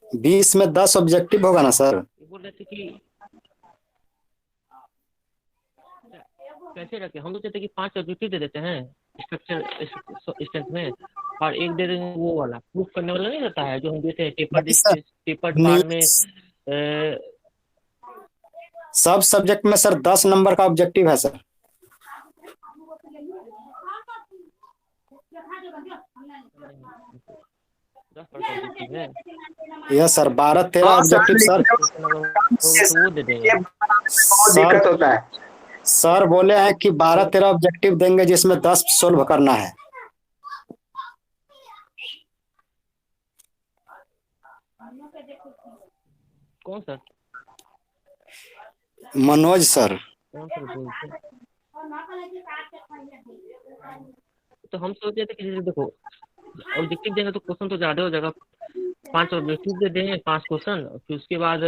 20 में 10 ऑब्जेक्टिव होगा ना सर? ये बोल रहे थे कि कैसे रखें, हम लोग कहते हैं कि 5 ऑब्जेक्टिव दे देते हैं स्ट्रक्चर स्ट्रेंथ में, और एक दे देंगे वो वाला प्रूफ करने वाला नहीं रहता है जो हम देते हैं नहीं सर, टेपर्ड बार में। न्यूज सब सब्जेक्ट में सर 10 नंबर का ऑब्जेक्टिव है सर। 10 का ऑब्जेक्टिव है। यस सर, 12-13 हाँ सर, ऑब्जेक्टिव सर। लेकिन क्वेश्चन अगर होगा तो वो दे देंगे। ये बहुत सर दिक्कत होता है। सर बोले हैं कि 12-13 ऑब्जेक्टिव देंगे जिसमें 10 सोल्व करना है। कौन सर? मनोज सर। कौन सर बोलते हैं? तो हम सोच रहे थे कि जैसे देखो ऑब्जेक्टिव देंगे तो क्वेश्चन तो ज्यादा हो जाएगा। 5 ऑब्जेक्टिव दे देंगे, 5 क्वेश्चन, फिर उसके बाद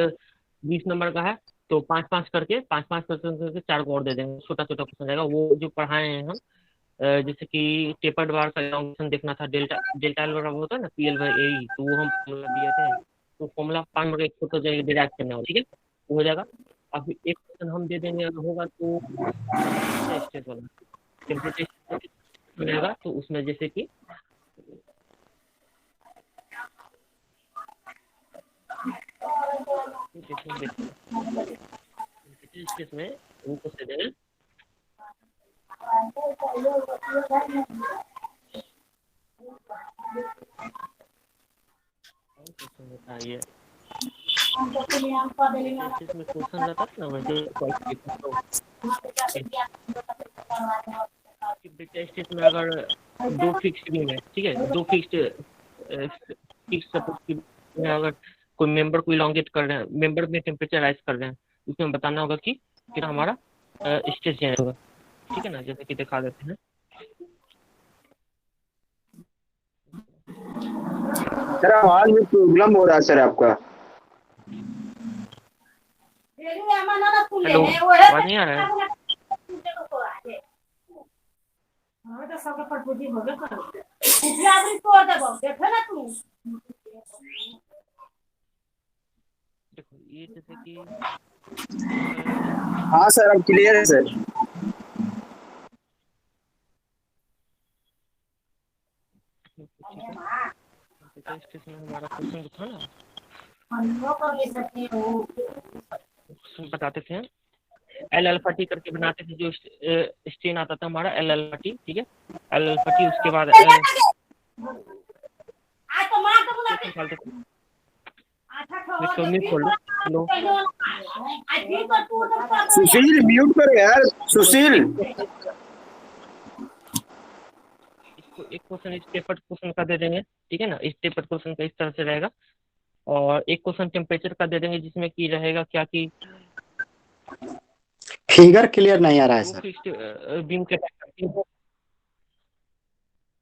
20 नंबर का है तो 5-5 करके 5-5 क्वेश्चन करके 4 को और दे देंगे, छोटा छोटा क्वेश्चन रहेगा वो जो पढ़ाए हैं हम। जैसे कि टेपर्ड बार का इलॉन्गेशन देखना था, डेल्टा डेल्टा एल बराबर होता है ना PL/AE, तो वो हम फॉर्मूला दिए थे, तो फॉर्मूला 5 नंबर का एक छोटा जाएगा डिराइव करने वाला, ठीक है, वो हो जाएगा। अब एक क्वेश्चन हम दे देंगे अगर होगा तो टेम्परेचर स्टेट वाला, टेम्परेचर रहेगा तो उसमें जैसे कि स्टेट में वो क्वेश्चन देंगे। क्वेश्चन होता है ये में क्वेश्चन रहता है ना वैसे बेटा स्टेट में अगर 2 फिक्स्ड बीम है, ठीक है, 2 फिक्स सपोज में अगर कोई मेंबर को इलोंगेट कर रहे हैं, मेंबर में टेम्परेचर राइज कर रहे हैं, उसमें बताना होगा कि कितना हमारा स्ट्रेस जनरेट होगा, ठीक है ना, जैसे कि दिखा देते हैं। सर आवाज में प्रॉब्लम हो रहा है सर आपका। हेलो, आवाज नहीं आ रहा है? देखो ये जैसे कि हाँ सर, अब क्लियर है सर। स्टेट में हमारा क्वेश्चन था ना, बताते थे एल अल्फा टी करके बनाते थे, जो स्ट्रेन आता था हमारा एल अल्फा टी, ठीक है, एल अल्फा टी, उसके बाद खोल लो। सुशील म्यूट करो यार, सुशील। एक क्वेश्चन इस टेपर्ड क्वेश्चन का दे देंगे, ठीक है ना, इस टेपर्ड क्वेश्चन का इस तरह से रहेगा, और एक क्वेश्चन टेम्परेचर का दे देंगे जिसमें की रहेगा क्या कि फिगर क्लियर नहीं आ रहा है दो सर। फिक्स्ड बीम के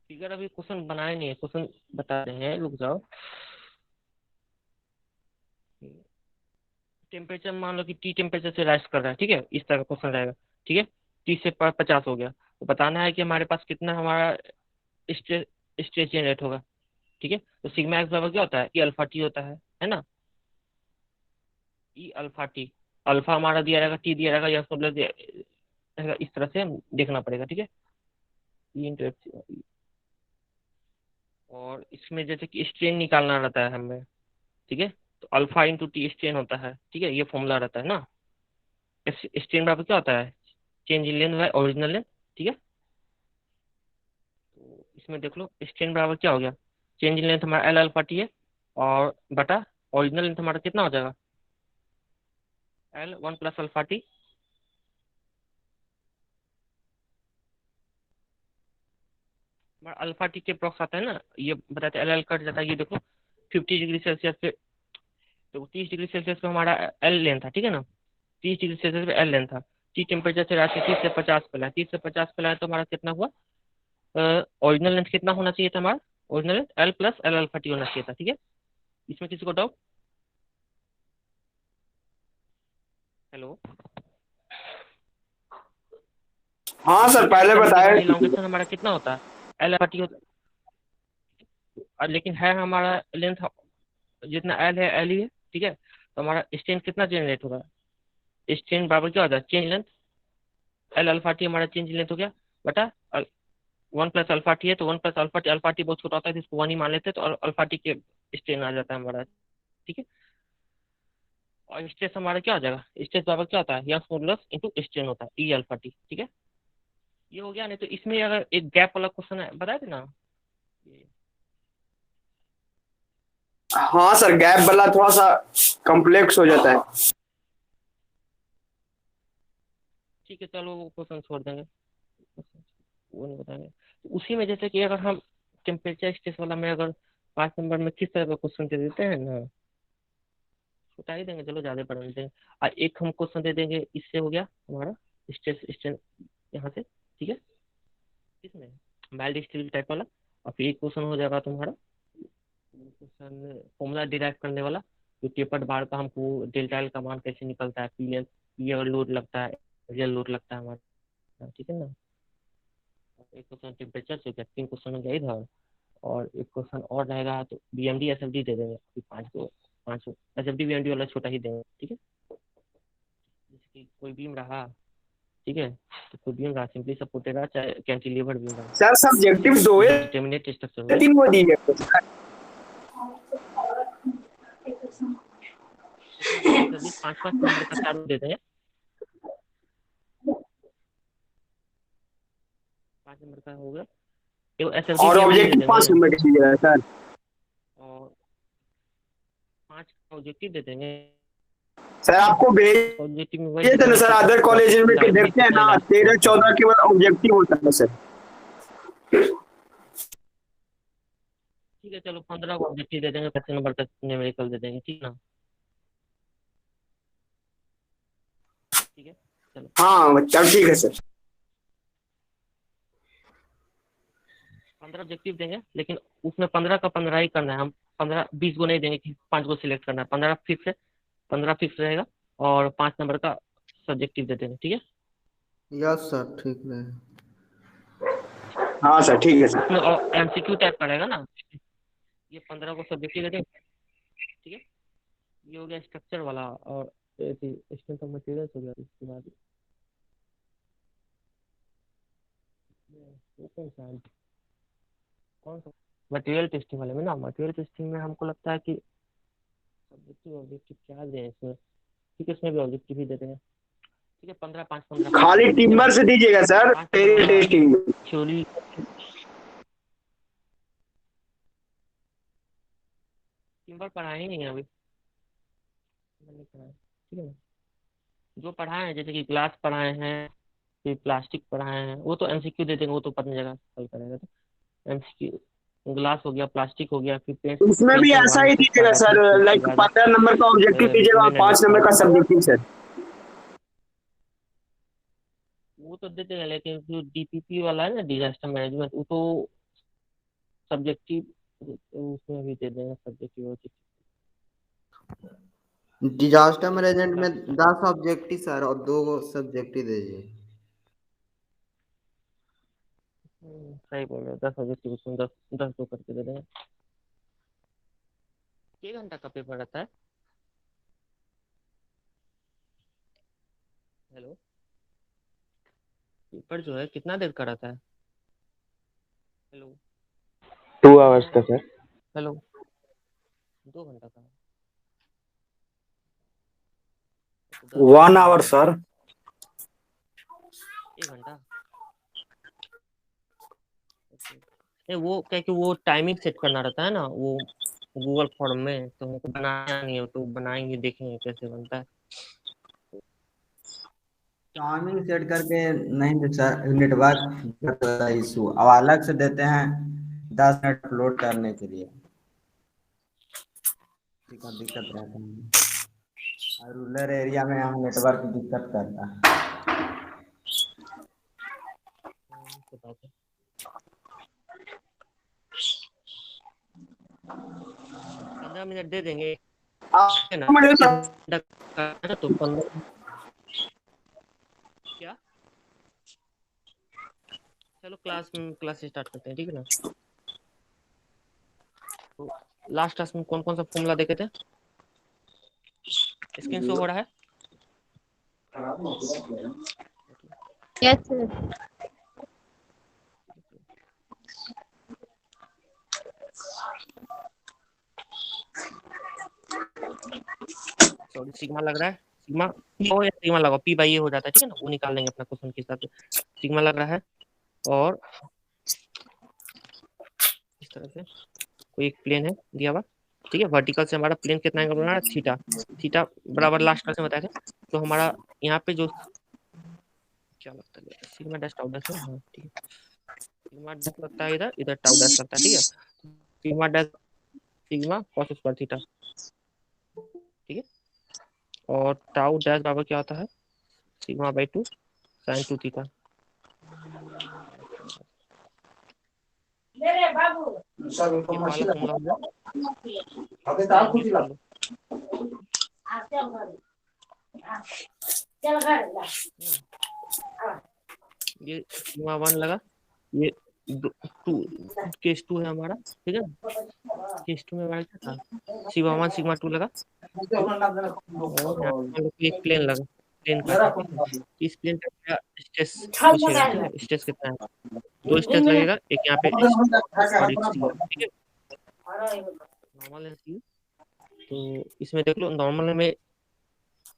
फिगर अभी क्वेश्चन बनाए नहीं है, क्वेश्चन बता रहे हैं, रुक जाओ। टेम्परेचर मान लो कि टी टेम्परेचर से राइज कर रहा है, ठीक है, इस तरह का क्वेश्चन रहेगा, ठीक है, 30 से 50 हो गया, तो बताना है कि हमारे पास कितना हमारा स्ट्रेस स्ट्रेस जनरेट होगा, ठीक है, तो सिग्मा एक्स बराबर क्या होता है, ई अल्फा टी होता है ना, ई अल्फा टी, अल्फा हमारा दिया रहेगा, टी दिया रहेगा, या मतलब रहेगा, इस तरह से देखना पड़ेगा, ठीक है, ई इंटू एफ, और इसमें जैसे कि स्ट्रेन निकालना रहता है हमें, ठीक है, तो अल्फा इंटू टी स्ट्रेन होता है, ठीक है, ये फॉर्मूला रहता है ना, स्ट्रेन बराबर क्या होता है, change in length bye original length, ठीक है, तो इसमें देख लो स्ट्रेन बराबर क्या हो गया, चेंज इन लेंथ हमारा एल अल्फा टी है, और बटा ओरिजिनल लेंथ हमारा कितना हो जाएगा, एल 1 + अल्फा टी, हमारा अल्फा टी के अप्रॉक्स आता है ना, ये बताते एल एल कट जाता है, ये देखो 50 डिग्री सेल्सियस पे, तो 30 डिग्री सेल्सियस पे हमारा एल लेंथ था, ठीक है ना, 30 डिग्री सेल्सियस पे एल लेंथ था, टी टेम्परेचर से राशि 30 से 50 पे लाए, 30 से 50 पे लाए तो हमारा कितना हुआ, ओरिजिनल लेंथ कितना होना चाहिए था हमारा, original length L plus L alpha T होना चाहिए था, ठीक है, इसमें किसी को डाउट? हेलो, हाँ सर, पहले करने के बाद बताया। इलांगेशन हमारा कितना होता है, एल अल्फा टी होता है, लेकिन है हमारा लेंथ जितना एल है एल ही है, ठीक है। तो हमारा स्ट्रेन कितना जनरेट होगा, स्ट्रेन बराबर क्या होता है, change length, L alpha T हमारा चेंज लेंथ हो गया बटा 1 + अल्फा टी है, तो 1 + अल्फा टी बहुत छोटा होता है तो इसको 1 ही मान लेते हैं, तो अल्फा टी के स्ट्रेन आ जाता है हमारा, ठीक है। और स्ट्रेस हमारा क्या हो जाएगा, स्ट्रेस बराबर क्या होता है, यंग्स मॉडुलस इंटू स्ट्रेन होता है ई अल्फा टी, ठीक है। ये हो गया। नहीं तो इसमें अगर एक गैप वाला क्वेश्चन है बताए थे ना, हाँ सर, गैप वाला थोड़ा सा कॉम्प्लेक्स हो जाता है। ठीक है चलो वो क्वेश्चन छोड़ देंगे, वो नहीं बताएंगे। तो उसी में जैसे कि अगर हम टेम्परेचर स्ट्रेस वाला में अगर 5 नंबर में किस तरह का क्वेश्चन दे देते हैं ना, बता ही देंगे, चलो ज्यादा पढ़ लेते हैं। और एक हम क्वेश्चन दे देंगे, इससे हो गया हमारा स्ट्रेस स्ट्रेन यहाँ से, ठीक है, किसमें, माइल्ड स्टील टाइप वाला। और फिर एक क्वेश्चन हो जाएगा तुम्हारा क्वेश्चन फॉर्मूला डिराइव करने वाला, जो टेपर्ड बार का हमको डेल्टा एल का मान कैसे निकलता है, पी एल पी अगर लोड लगता है, रियल लोड लगता है हमारा, ठीक है ना। एक क्वेश्चन टेम्परेचर से हो गया, 3 क्वेश्चन हो गया इधर। और एक क्वेश्चन और रहेगा तो बीएमडी एसएफडी दे देंगे, फिर 5 एसएफडी बीएमडी वाला छोटा ही देंगे, ठीक है। जैसे कि कोई बीम रहा, ठीक है, तो कोई बीम रहा सिंपली सपोर्टेड रहा, चाहे कैंटिलीवर बीम रहा, सर सब्जेक्टिव दो या डिटर्मिनेट स्ट्रक्चर हो गया। 3 वो दिए हैं? कितना देंगे सर, 5 5 नंबर का चारों दे देंगे, 5 नंबर का हो गया। एक एसएफडी और बीएमडी दे ऑब्जेक्टिव देंगे, 5 नंबर का दीजिएगा सर। और 5 ऑब्जेक्टिव दे देंगे। सर आपको भेज ऑब्जेक्टिव में वही दिए थे ना सर, अदर कॉलेज में कि डायनेमिक देखते हैं कितना ना, इलास्टिक 13 14 के बाद ऑब्जेक्टिव होता है सर। ठीक है चलो 15 ऑब्जेक्टिव दे देंगे, 25 नंबर का न्यूमेरिकल दे देंगे, ठीक है ना, ठीक है चलो। हाँ बच्चा ठीक है सर। 15 ऑब्जेक्टिव देंगे, लेकिन उसमें 15 का 15 ही करना है, हम 15 20 को नहीं देंगे कि 5 को सिलेक्ट करना है, 15 फिक्स है, 15 फिक्स रहेगा। और 5 नंबर का सब्जेक्टिव दे देंगे, ठीक है। यस सर, ठीक है। हाँ सर ठीक है सर। उसमें और एमसीक्यू टाइप का रहेगा ना, ये 15 को सब्जेक्टिव दे देंगे, ठीक है। ये हो गया स्ट्रक्चर वाला। और स्ट्रेंथ ऑफ मटेरियल्स हो गया, इसके बाद ये कौन सा मटेरियल टेस्टिंग वाले में ना, मटेरियल टेस्टिंग में हमको लगता है कि सब्जेक्टिव ऑब्जेक्टिव क्या दें इसमें, ठीक है, इसमें भी ऑब्जेक्टिव ही दे देंगे, ठीक है। 15 5 15 5 खाली ठीक है ना। टिम्बर से दीजिएगा सर, 5 नंबर टेरी वाला टेस्टिंग। थ्योरी, टिम्बर पढ़ाए ही नहीं है अभी, नहीं पढ़ाए, ठीक है ना। जो पढ़ाए हैं जैसे कि ग्लास पढ़ाए हैं, फिर प्लास्टिक पढ़ाए हैं, वो तो एमसीक्यू दे देंगे, वो तो पता नहीं जगह सॉल्व करेगा, तो एमसीक्यू ग्लास हो गया, प्लास्टिक हो गया, फिर पेंट उसमें भी पेंट एंड ऐसा वार्निश ही का दीजिएगा सर, डेफिनेशन, उसके लाइक बाद 15 नंबर का ऑब्जेक्टिव दीजिएगा और बिटुमेन एंड 5 नंबर का एस्फाल्ट, सब्जेक्टिव सर। वो तो देते हैं, लेकिन जो डीपीपी वाला है ना, डिजास्टर मैनेजमेंट, वो तो सब्जेक्टिव, उसमें भी दे देंगे सब्जेक्टिव। डिजास्टर मैनेजमेंट में 10 ऑब्जेक्टिव सर और 2 सब्जेक्टिव दीजिए। सही बोल रहे हो, 10 सब्जेक्टिव उसमें 10 दो करके दे देंगे। 1 घंटा का पेपर रहता है। हेलो, पेपर जो है कितना देर का रहता है। हेलो 2 आवर्स का सर। हेलो 2 घंटा का है। तो 10 1 घंटा आवर है, सर। 1 घंटा। नहीं वो क्या कि वो टाइमिंग सेट करना रहता है ना, वो गूगल फॉर्म में, तो हमको बनाया नहीं है, तो बनाएंगे देखेंगे कैसे बनता है। टाइमिंग सेट करके नहीं दे सर, नेटवर्क इशू, अब अलग से देते हैं 10 मिनट अपलोड करने के लिए, का दिक्कत रहता है। और रूरल एरिया में यहाँ नेटवर्क दिक्कत करता है। तो बात है। 15 मिनट दे देंगे, है ना, मुझे एक सर घंटा का है ना, तो 15 क्या, चलो क्लास स्टार्ट करते हैं, ठीक है ना। तो लास्ट क्लास में कौन कौन सा फॉर्मूला देखे थे? स्क्रीन शो हो रहा है? Yes sir. सॉरी, सिग्मा लग रहा है। सिग्मा पी हो या सिग्मा लगाओ, पी बाई ए हो जाता है, ठीक है ना, वो निकाल लेंगे अपना क्वेश्चन के हिसाब से। सिग्मा लग रहा है और इस तरह से कोई एक प्लेन है दिया हुआ, ठीक है। वर्टिकल से हमारा प्लेन कितना एंगल बना रहा है? थीटा। थीटा बराबर लास्ट क्लास में बताया था। तो हमारा यहाँ पे जो क्या लगता है, सिग्मा डैश टाउ डैश है, हाँ ठीक है। सिग्मा डैश लगता है इधर, इधर टाउ डैश लगता है, ठीक है। Sigma dash sigma cos square theta, ठीक है। और टाउ डैश बराबर क्या होता है? Sigma by 2 sine 2 theta. ये वाला फॉर्मूला हो गया। ये सिग्मा 1 लगा, ये 2 केस 2 है हमारा, ठीक है। केस 2 में हमारा क्या था? सिग्मा 1 सिग्मा 2 लगा और यहाँ पे एक प्लेन लगा, प्लेन का था, ठीक है। इस प्लेन का क्या स्ट्रेस पूछेगा, ठीक है। स्ट्रेस कितना है? 2 स्ट्रेस लगेगा, एक यहाँ पे और एक सी, ठीक है। नॉर्मल है सी, तो इसमें देख लो, नॉर्मल में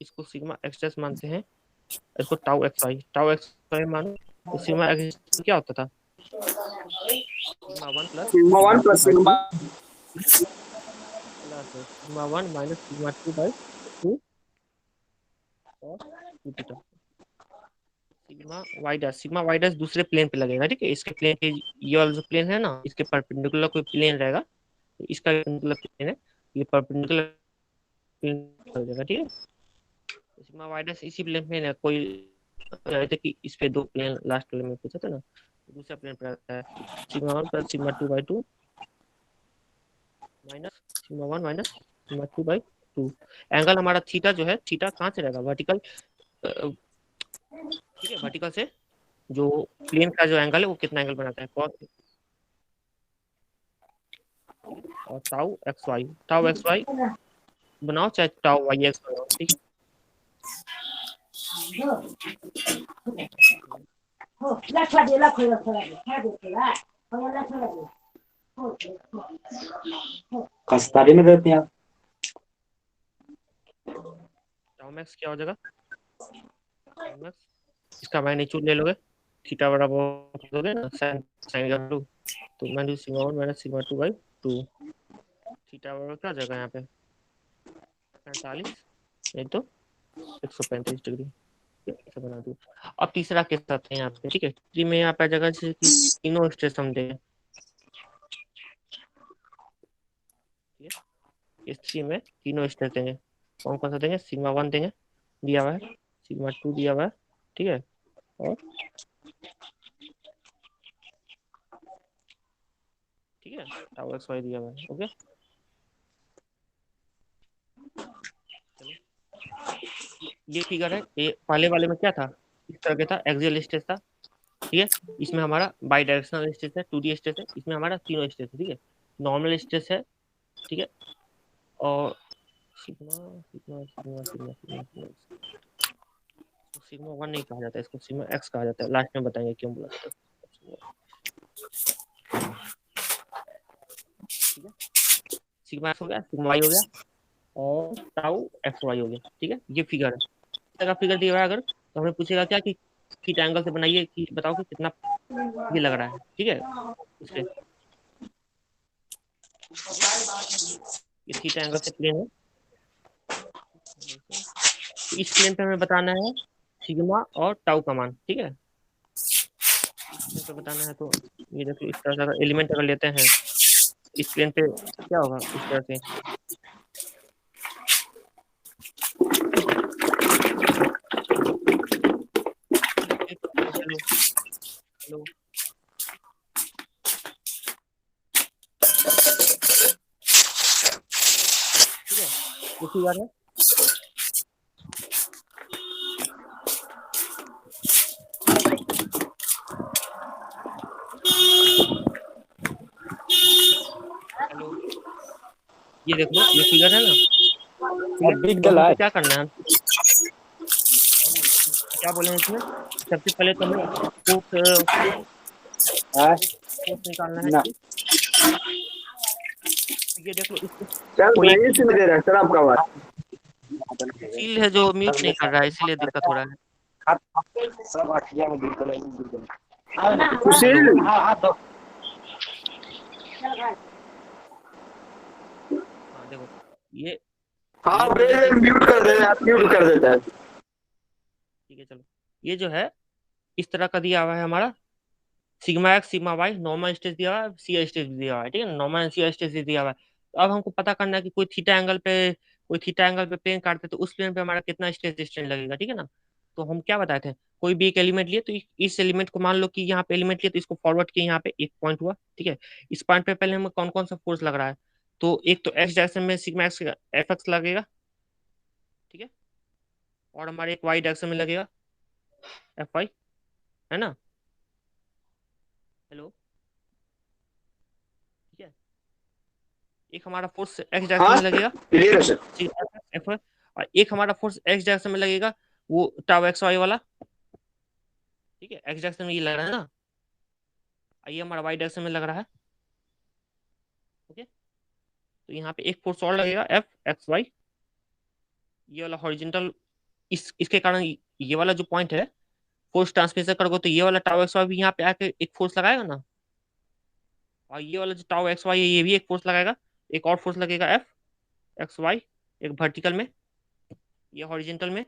इसको सिग्मा एक्स मानते हैं, इसको टाउ एक्स वाई मानो। तो सिग्मा एक्स क्या होता था? Sigma 1 plus sigma 1 plus sigma sigma 1 minus sigma 2 by 2 और 2 थीटा। सिग्मा वाई डैश दूसरे प्लेन पे लगेगा, ठीक है। इसके प्लेन के, ये वाला जो प्लेन है ना, इसके परपेंडिकुलर कोई प्लेन रहेगा, तो इसका परपेंडिकुलर प्लेन है, ये परपेंडिकुलर प्लेन लग जाएगा, ठीक है। सिग्मा वाई डैश इसी प्लेन पे है, कोई रहते कि इस पे 2 प्लेन लास्ट वाले में पूछा था ना, दूसरा प्लेन पे रहता है। Sigma 1 plus sigma 2 by 2 minus sigma 1 minus sigma 2 by 2। Angle हमारा थीटा जो है, थीटा कहाँ से रहेगा? वर्टिकल, ठीक है। वर्टिकल से जो प्लेन का जो एंगल है वो कितना एंगल बनाता है? cos, और टाउ एक्स वाई बनाओ, चाहे टाउ वाई एक्स बनाओ, ठीक है। कस्तारी में देते हैं आप। टाउ मैक्स क्या हो जाएगा? टाउ मैक्स इसका मैग्नीट्यूड ले लोगे, थीटा बराबर दोगे ना sin sin 2, तो मैंने sigma 1 minus sigma 2 by 2, theta बराबर क्या जगह यहाँ पे 45 नहीं तो 135 डिग्री, ऐसा बना दो। अब तीसरा केस आते हैं यहाँ पे, ठीक है। थ्री में यहाँ पे जगह जैसे कि तीनों स्ट्रेस हम देंगे, ठीक है। इस थ्री में तीनों स्ट्रेस देंगे, कौन कौन सा देंगे? सिग्मा 1 देंगे, दिया हुआ है, सिग्मा 2 दिया हुआ है, ठीक है। और ठीक है, टाउ एक्स वाई दिया हुआ है, ओके। ये फिगर है, ये पहले वाले में क्या था? इस तरह का था, एक्सियल स्ट्रेस था, ठीक है। इसमें हमारा बाई डायरेक्शनल स्ट्रेस है, 2D स्ट्रेस है, इसमें हमारा तीनों स्ट्रेस है, ठीक है। नॉर्मल स्ट्रेस है, ठीक है। और sigma sigma sigma sigma sigma sigma 1 नहीं कहा जाता, इसको सिग्मा एक्स कहा जाता है, लास्ट में बताएंगे क्यों बोला जाता है, ठीक है। सिग्मा एक्स हो गया, सिग्मा वाई हो गया, और टाउ एक्स वाई हो गया, ठीक है। ये फिगर है, इस तरह का फिगर दिया हुआ है अगर, तो हमें पूछेगा क्या कि थीटा एंगल से बनाइए, कि बताओ कि कितना ये लग रहा है, ठीक है। इससे ये थीटा एंगल से प्लेन है, इस प्लेन पे हमें बताना है सिग्मा और टाउ का मान, ठीक है। इस पे बताना है, तो ये देखो इस तरह का एलिमेंट अगर लेते हैं इस प्लेन पे क्या होगा, इस तरह से हेलो, ठीक है। ये फिगर है, हेलो, ये देख लो, ये फिगर है ना, ठीक है। बिग तो डल हमको है। क्या करना है, हम क्या बोले हैं इसमें, सबसे पहले तो हमें फोर्स निकालना है, ना ठीक है। ये देख लो, इसको सर कोई नहीं सुन दे रहा है सर आपका आवाज। सील है जो म्यूट नहीं कर रहा है, इसीलिए दिक्कत हो रहा है। सुशील हेलो, हाँ देखो, ये हाँ जो है कि म्यूट कर दे, आप म्यूट कर देता है। ठीक है चलो, ये जो है इस तरह का दिया हुआ है हमारा, sigma X sigma Y, normal stress दिया हुआ है, सी स्ट्रेस दिया हुआ है, ठीक है, नॉर्मल सी स्ट्रेस दिया हुआ है। तो अब हमको पता करना है कि कोई थीटा एंगल पे प्लेन काटते तो उस प्लेन पे हमारा कितना स्ट्रेस स्ट्रेन लगेगा, ठीक है ना। तो हम क्या बताए थे, कोई भी एक एलिमेंट लिए तो इस एलिमेंट को मान लो कि यहाँ पे एलिमेंट लिए तो इसको फॉरवर्ड किए, यहाँ पे एक पॉइंट हुआ, ठीक है। इस पॉइंट पे पहले हमें कौन कौन सा फोर्स लग रहा है, तो एक तो एक्स डायरेक्शन में सिग्मा एक्स एफ एक्स लगेगा, ठीक है, और हमारे एक वाई डायरेक्शन में लगेगा एफ वाई, है ना। हेलो, ठीक है। एक हमारा फोर्स एक्स डायरेक्शन हाँ में लगेगा, क्लियर है सर। एफ, और एक हमारा फोर्स एक्स डायरेक्शन में लगेगा, वो टाउ एक्स वाई वाला, ठीक है, एक्स डायरेक्शन में ये लग रहा है ना, और ये हमारा वाई डायरेक्शन में लग रहा है, ओके। तो यहाँ पे एक फोर्स और लगेगा एफ एक्स वाई, ये वाला हॉरिजॉन्टल, इसके कारण ये वाला जो पॉइंट है, फोर्स ट्रांसमिशन करोगे तो ये वाला टाउ एक्स वाई भी यहाँ पे आके एक फोर्स लगाएगा ना, और ये वाला जो टाउ एक्स वाई है ये भी एक फोर्स लगाएगा, एक और फोर्स लगेगा एफ एक्स वाई, एक वर्टिकल में, ये हॉरिजॉन्टल में,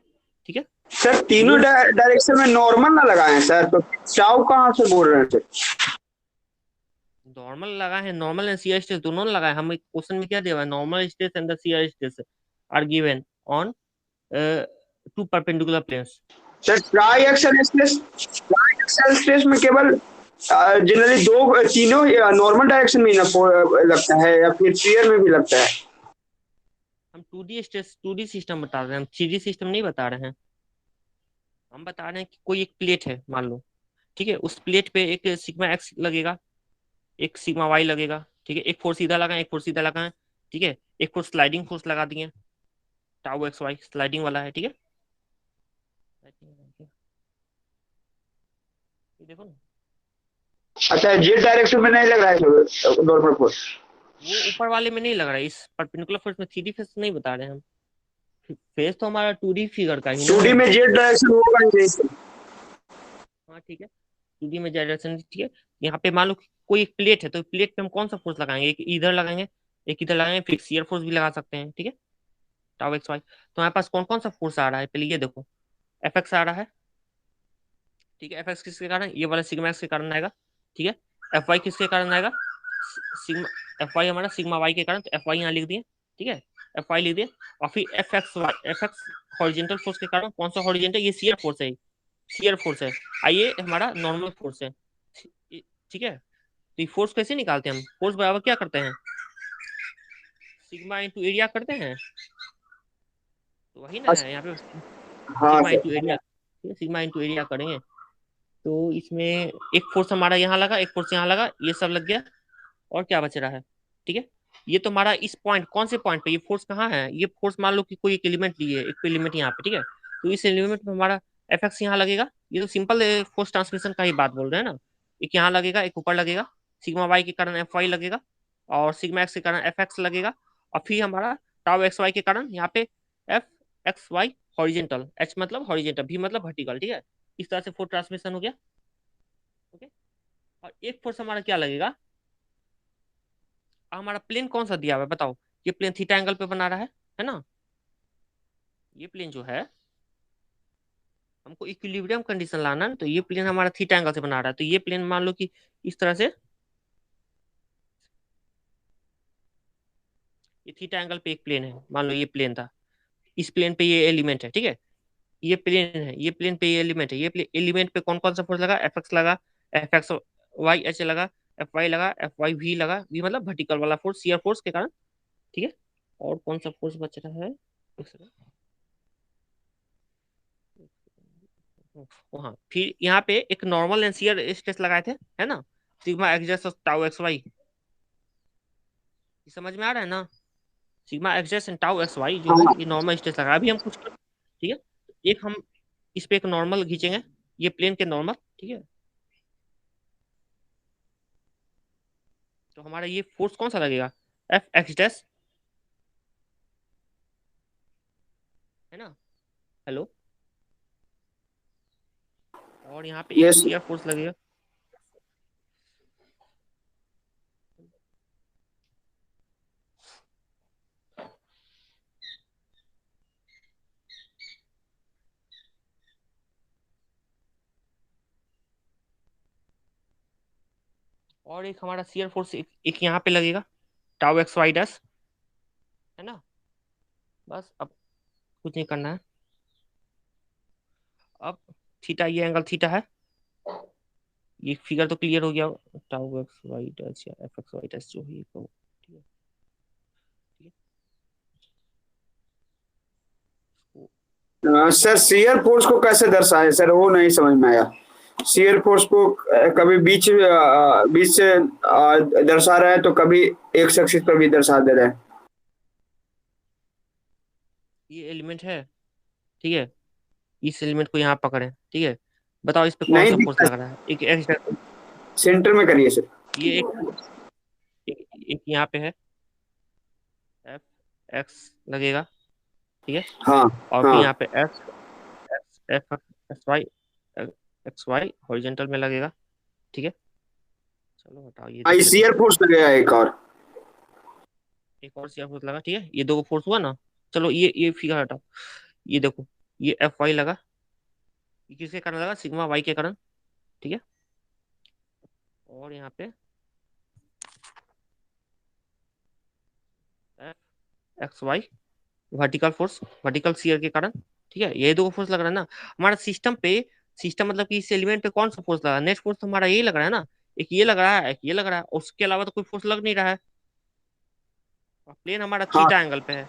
ठीक है। सर तीनों ये डायरेक्शन में नॉर्मल ना लगाए हैं सर, तो चाव कहाँ से बोल रहे हैं सर? नॉर्मल लगा है, नॉर्मल एंड शियर स्ट्रेस दोनों लगा है, हम क्वेश्चन में क्या दिया हुआ है, normal stress and the shear stress are given on two perpendicular planes. Sir triaxial stress में केवल जनरली दो तीनों नॉर्मल डायरेक्शन में ही ना लगता है, या फिर स्फीयर में भी लगता है? हम 2D स्ट्रेस 2D सिस्टम बता रहे हैं, हम 3D सिस्टम नहीं बता रहे हैं। हम बता रहे हैं कि कोई एक प्लेट है मान लो, ठीक है, उस प्लेट पे एक सिग्मा एक्स लगेगा, एक सिग्मा वाई लगेगा, ठीक है, एक फोर्स सीधा लगाए, एक फोर्स सीधा लगाए, ठीक है, एक फोर्स स्लाइडिंग फोर्स लगा दिए, टाउ एक्स वाई स्लाइडिंग वाला है, ठीक है। ये देखो ना, अच्छा जेड डायरेक्शन में नहीं लग रहा है नॉर्मल फोर्स? वो ऊपर वाले में नहीं लग रहा है, इस परपेंडिकुलर फोर्स में 3D फेस नहीं बता रहे हैं हम, फेस तो हमारा 2D फिगर का ही ना 2D है। में जेड डायरेक्शन होगा ही नहीं। हाँ ठीक है, 2D में डायरेक्शन ठीक है। यहाँ पे मान लो कि कोई एक प्लेट है, तो प्लेट पे हम कौन सा फोर्स लगाएंगे, एक इधर लगाएंगे, एक इधर लगाएंगे, फिर शियर फोर्स भी लगा सकते हैं, ठीक है, टाउ एक्स वाई। तो हमारे पास कौन कौन सा फोर्स आ रहा है, पहले ये देखो, एफ एक्स आ रहा है, ठीक है, एफ एक्स किसके कारण, ये वाला सिग्मा एक्स के कारण आएगा, ठीक है। एफ वाई किसके कारण आएगा, सिग्मा, एफ वाई हमारा सिग्मा वाई के कारण, तो एफ वाई यहाँ लिख दिए, ठीक है, एफ वाई लिख दिए। और फिर एफ एक्स हॉरिजॉन्टल फोर्स के कारण, कौन सा हॉरिजॉन्टल, ये शियर फोर्स है, शियर फोर्स है, आइए हमारा नॉर्मल फोर्स है, ठीक है। तो ये फोर्स कैसे निकालते हैं हम, फोर्स बराबर क्या करते हैं, सिग्मा इंटू एरिया करते हैं, तो वही ना है यहाँ पे, हाँ सिग्मा इंटू सर। एरिया, ठीक है, सिग्मा इंटू एरिया करेंगे। तो इसमें एक फोर्स हमारा यहाँ लगा, एक फोर्स यहाँ लगा, ये सब लग गया, और क्या बच रहा है, ठीक है। ये तो हमारा इस पॉइंट, कौन से पॉइंट पे ये फोर्स कहाँ है, ये फोर्स मान लो कि कोई एक एलिमेंट लिए, एक एलिमेंट यहाँ पे, ठीक है, तो इस एलिमेंट में हमारा एफ एक्स यहाँ लगेगा, ये तो सिंपल फोर्स ट्रांसमिशन का ही बात बोल रहे हैं ना। एक यहाँ लगेगा, एक ऊपर लगेगा, सिग्मा वाई के कारण एफ वाई लगेगा, और सिग्मा एक्स के कारण एफ एक्स लगेगा, और फिर हमारा टाउ एक्स वाई के कारण यहाँ पे F X Y horizontal, H मतलब हॉरिजेंटल, भी मतलब वर्टिकल, ठीक है। इस तरह से फोर्स ट्रांसमिशन हो गया, ओके। और एक फोर्स हमारा क्या लगेगा, हमारा प्लेन कौन सा दिया हुआ है बताओ, ये प्लेन थीटा एंगल पे बना रहा है ना, ये प्लेन जो है, हमको इक्विलिब्रियम कंडीशन लाना है, तो ये प्लेन हमारा थीटा एंगल से बना रहा है, तो ये प्लेन मान लो कि इस तरह से, ये थीटा एंगल पे एक प्लेन है, मान लो ये प्लेन था, इस प्लेन पे ये एलिमेंट है, ठीक है, ये प्लेन है, ये प्लेन पे ये एलिमेंट है, ये एलिमेंट पे कौन कौन सा फोर्स लगा, एफ एक्स लगा, एफ एक्स वाई एच लगा, एफ वाई लगा, एफ वाई वी लगा, वी मतलब वर्टिकल वाला फोर्स, शियर फोर्स के कारण, ठीक है। और कौन सा फोर्स बच रहा है, एक सेकंड, हाँ, फिर यहाँ पे एक नॉर्मल एंड शियर स्ट्रेस लगाए थे, है ना, sigma X tau X Y, समझ में आ रहा है ना। Sigma X dash and tau X Y जो है हाँ ये नॉर्मल स्ट्रेस लगा। अभी हम कुछ ठीक है, एक हम इस पे एक नॉर्मल खींचेंगे, ये प्लेन के नॉर्मल, ठीक है। तो हमारा ये फोर्स कौन सा लगेगा, एफ एक्स डैश, है ना, हेलो। और यहाँ पे एक यस शियर फोर्स लगेगा, और एक हमारा शियर फोर्स एक यहाँ पे लगेगा, टाउ एक्स वाई डैश, है ना। बस अब कुछ नहीं करना है। अब थीटा, ये एंगल थीटा है, ये फिगर तो क्लियर हो गया, टाउ एक्स वाई डैश या एफ एक्स वाई डैश जो भी कहो, ठीक है, ठीक है। सर शियर फोर्स को कैसे दर्शाए सर, वो नहीं समझ में आया। शियर फोर्स को कभी बीच से दर्शा रहे हैं तो कभी एक एक्सिस पर भी दर्शा दे रहे हैं। ये एलिमेंट है, ठीक है, इस एलिमेंट को यहाँ पकड़े, ठीक है, बताओ इस पे कौन नहीं सा दिख फोर्स रहा लग रहा है, एक एक्स, सेंटर में करिए सर। ये एक यहाँ पे है, एफ एक्स लगेगा, ठीक है, हाँ और फिर हाँ यहाँ पे F F X Y, X Y horizontal में लगेगा, ठीक है। चलो हटाओ, ये देख आई लेते हैं। शियर फोर्स लगेगा एक और। एक और शियर फोर्स लगा, ठीक है, ये दो फोर्स हुआ ना। चलो ये फिगर हटाओ, ये देखो, ये एफ वाई लगा, ये किसके कारण लगा, सिग्मा वाई के कारण, ठीक है। और यहाँ पे F X Y vertical force, vertical shear के कारण, ठीक है, ये दो फोर्स लग रहा है ना हमारा सिस्टम पे। सिस्टम मतलब कि इस एलिमेंट पे कौन सा फोर्स लगा, नेट फोर्स तो हमारा यही लग रहा है ना, एक ये लग रहा है, एक ये लग रहा है, उसके अलावा तो कोई फोर्स लग नहीं रहा है। और प्लेन हमारा हाँ थीटा एंगल पे है,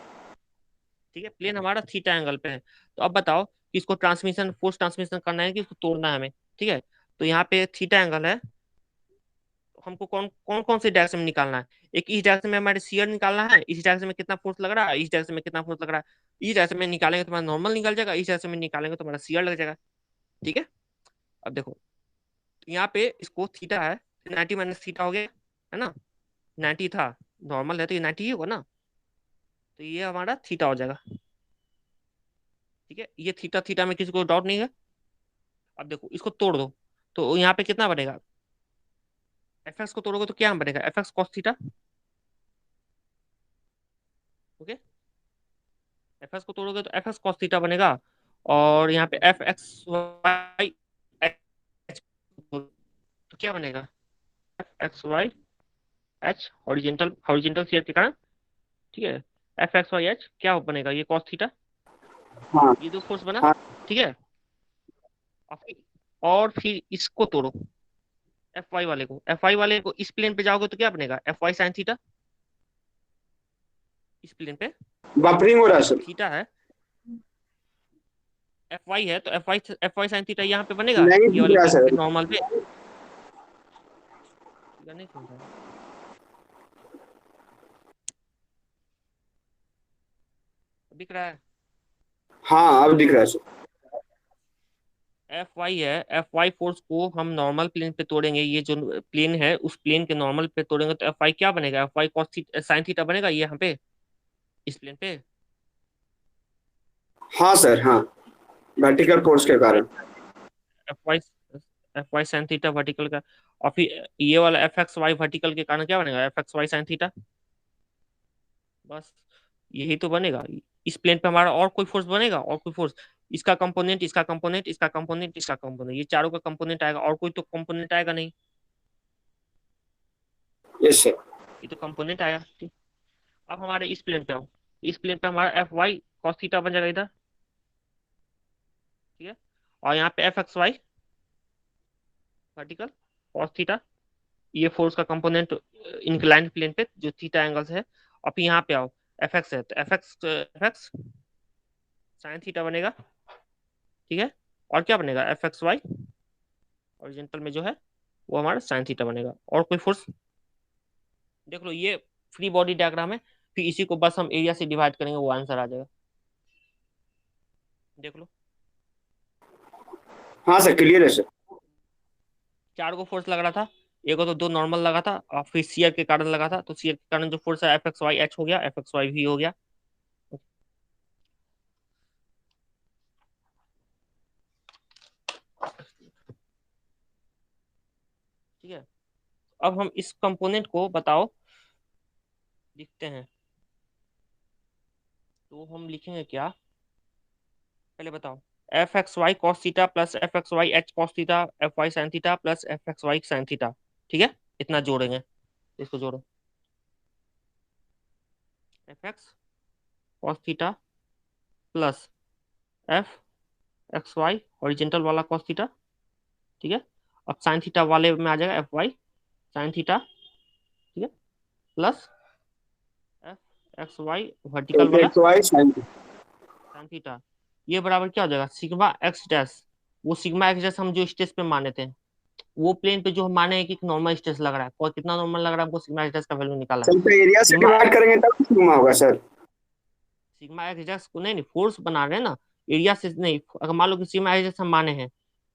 ठीक है, प्लेन हमारा थीटा एंगल पे है। तो अब बताओ कि इसको ट्रांसमिशन, फोर्स ट्रांसमिशन करना है कि इसको तोड़ना है हमें, ठीक है। तो यहाँ पे थीटा एंगल है, तो हमको कौन कौन कौन से डायरेक्शन में निकालना है, एक इस डायरेक्शन में हमारे शियर निकालना है, इस डायरेक्शन में कितना फोर्स लग रहा है, इस डायरेक्शन में कितना फोर्स लग रहा है, इस डायरेक्शन में निकालेंगे तो हमारा नॉर्मल निकल जाएगा, इस डायरेक्शन में निकालेंगे तो हमारा शियर लग जाएगा, ठीक है। अब देखो यहाँ पे इसको थीटा है, 90 माइनस थीटा हो गया, है ना, 90 था, नॉर्मल है तो ये 90 ही होगा ना, तो ये हमारा थीटा हो जाएगा, ठीक है। ये थीटा थीटा में किसी को डाउट नहीं है। अब देखो इसको तोड़ दो, तो यहाँ पे कितना बनेगा, एफ एक्स को तोड़ोगे तो क्या बनेगा, F x cos theta, okay, F x को तोड़ोगे तो एफ एक्स कॉस थीटा बनेगा। और यहाँ पे एफ एक्स वाई एच, तो क्या बनेगा, F X Y H horizontal, horizontal shear के कारण, ठीक है, एफ एक्स वाई एच क्या बनेगा, ये कॉस थीटा, हाँ ये दो फोर्स बना, हाँ ठीक है। और फिर इसको तोड़ो, एफ वाई वाले को, एफ वाई वाले को इस प्लेन पे जाओगे तो क्या बनेगा, एफ वाई साइन थीटा, इस प्लेन पे बफरिंग हो रहा है सर। थीटा है, एफ वाई है, तो एफ वाई साइन थीटा यहाँ पे बनेगा नहीं ये दिख वाले रहा प्लेन पे सर। नॉर्मल पे, या नहीं सुन रहा है? दिख रहा है, हाँ अब दिख रहा है सर। एफ वाई है, एफ वाई फोर्स को हम नॉर्मल प्लेन पे तोड़ेंगे, ये जो प्लेन है उस प्लेन के नॉर्मल पे तोड़ेंगे तो एफ वाई क्या बनेगा, F Y cos theta sine theta बनेगा ये यहाँ पे इस प्लेन पे, हाँ सर हाँ, वर्टिकल फोर्स के कारण। F Y, F Y sine theta vertical का, और फिर ये वाला एफ एक्स वाई वर्टिकल के कारण क्या बनेगा, F X Y sine theta, बस यही तो बनेगा। इस प्लेन पे हमारा और कोई फोर्स बनेगा, और कोई फोर्स, इसका कंपोनेंट, इसका कंपोनेंट, इसका कंपोनेंट, इसका कंपोनेंट, ये चारों का कंपोनेंट आएगा, और कोई तो कंपोनेंट आएगा नहीं, यस सर। ये तो कंपोनेंट आया, ठीक। अब हमारे इस प्लेन पे आओ, इस प्लेन पे हमारा एफ वाई कॉस थीटा बन जाएगा इधर, ठीक है, और यहाँ पे F X Y vertical cos theta, ये फोर्स का कंपोनेंट इंक्लाइंड प्लेन पे जो थीटा एंगल्स है। और फिर यहाँ पे आओ, एफ एक्स है तो एफ एक्स साइन थीटा बनेगा, ठीक है, और क्या बनेगा, एफ एक्स वाई ओरिजेंटल में जो है वो हमारा साइन थीटा बनेगा, और कोई फोर्स, देख लो ये फ्री बॉडी डायग्राम है, फिर इसी को बस हम एरिया से डिवाइड करेंगे, वो आंसर आ जाएगा। देख लो, हाँ सर, क्लियर है सर। 4 को फोर्स लग रहा था, एक को तो 2 नॉर्मल लगा था और फिर सीयर के कारण लगा था, तो सीयर के कारण जो फोर्स है Fxy हो गया, Fxy हो गया। ठीक है, अब हम इस कंपोनेंट को बताओ लिखते हैं, तो हम लिखेंगे क्या, पहले बताओ। Fxy cos theta plus Fxy h cos theta Fy sin theta plus Fxy sin theta. ठीक है, इतना जोड़ेंगे, इसको जोड़ो। Fx cos theta plus Fxy horizontal वाला cos थीटा। ठीक है, अब sin थीटा वाले में आ जाएगा Fy sin थीटा। ठीक है, प्लस Fxy वर्टिकल वाला XY sin sin थीटा। ये बराबर क्या हो जाएगा, सिग्मा एक्स डैश। वो सिग्मा एक्स डैश हम जो स्टेज पे माने थे, वो प्लेन पे जो हम माने हैं कि नॉर्मल स्ट्रेस लग रहा है, और कितना नॉर्मल लग रहा है हमको, सिग्मा स्ट्रेस का वैल्यू निकाला है। सर, तो एरिया से सिग्मा डिवाइड करेंगे तब सिग्मा होगा सर। सिग्मा एक्स को नहीं नहीं, फोर्स बना रहे हैं ना, एरिया से नहीं। अगर मान लो कि सिग्मा एक्स हम माने हैं,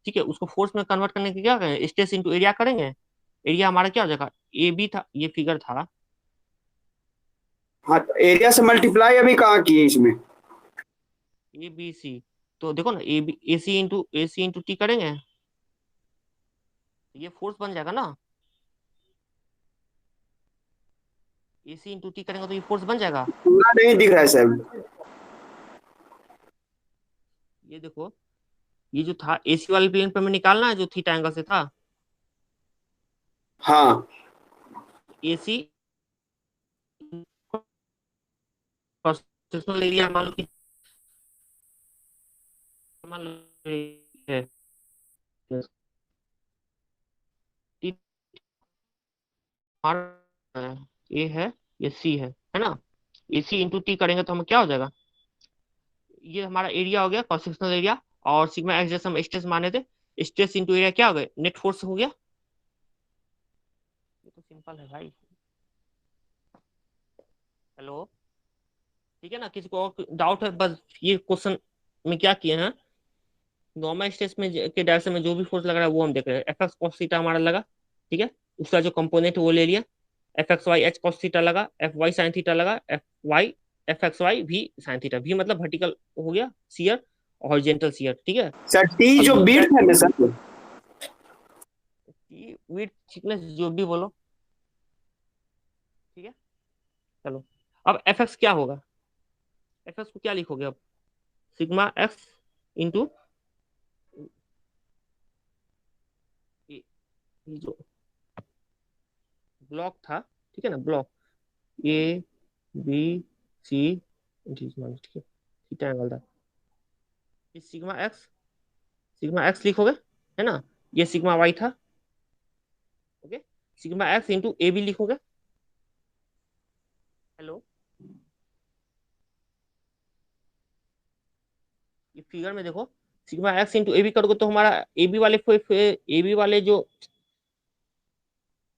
ठीक है, उसको फोर्स में कन्वर्ट करने के क्या करेंगे, स्ट्रेस इंटू एरिया करेंगे। एरिया हमारा क्या हो जाएगा, ए बी था, ये फिगर था। हाँ, तो एरिया से मल्टीप्लाई अभी कहाँ किए इसमें? ए बी सी, तो देखो ना, A B A C into T करेंगे, ये फोर्स बन जाएगा ना। ए सी इंटू टी करेंगे तो ये फोर्स बन जाएगा। पूरा नहीं दिख रहा है सर। ये देखो, ये जो था एसी वाले प्लेन पे हमें निकालना है, जो थीटा एंगल से था। हाँ, एसी सेक्शनल एरिया मान लो कि मान लो है, ए है, ये सी है ना। एसी इंटू टी करेंगे तो हम क्या हो जाएगा, ये हमारा एरिया हो गया, क्रॉस सेक्शनल एरिया, और सिग्मा एक्स जैसे हम स्ट्रेस माने थे, स्ट्रेस इंटू एरिया क्या हो गया, नेट फोर्स हो गया। ये तो सिंपल है भाई। हेलो, ठीक है ना, किसी को और डाउट है? बस ये क्वेश्चन में क्या किए हैं, नॉर्मल स्ट्रेस में के डायरेक्शन में जो भी फोर्स लग रहा है वो हम देख रहे हैं। एफ एक्स कॉस थीटा हमारा लगा, ठीक है, उसका जो कंपोनेंट है वो ले लिया। F X Y H cos theta लगा, एफ वाई साइन थीटा लगा, एफ एक्स वाई भी साइन थीटा। भी मतलब वर्टिकल हो गया शियर, हॉरिजॉन्टल शियर। ठीक है, सर टी अब जो बीट है ना सर, विड्थ थिकनेस जो भी बोलो, ठीक है। चलो, अब एफ एक्स क्या होगा, एफ एक्स को क्या लिखोगे अब, सिग्मा एक्स इंटू जो ब्लॉक था, ठीक है ना, ब्लॉक ए बी सी, ठीक है, थीटा एंगल था, ये सिग्मा एक्स लिखोगे, है ना, ये सिग्मा वाई था। Okay, sigma X into A B लिखोगे। हेलो, ये फिगर में देखो, sigma X into A B करोगे तो हमारा ए बी वाले जो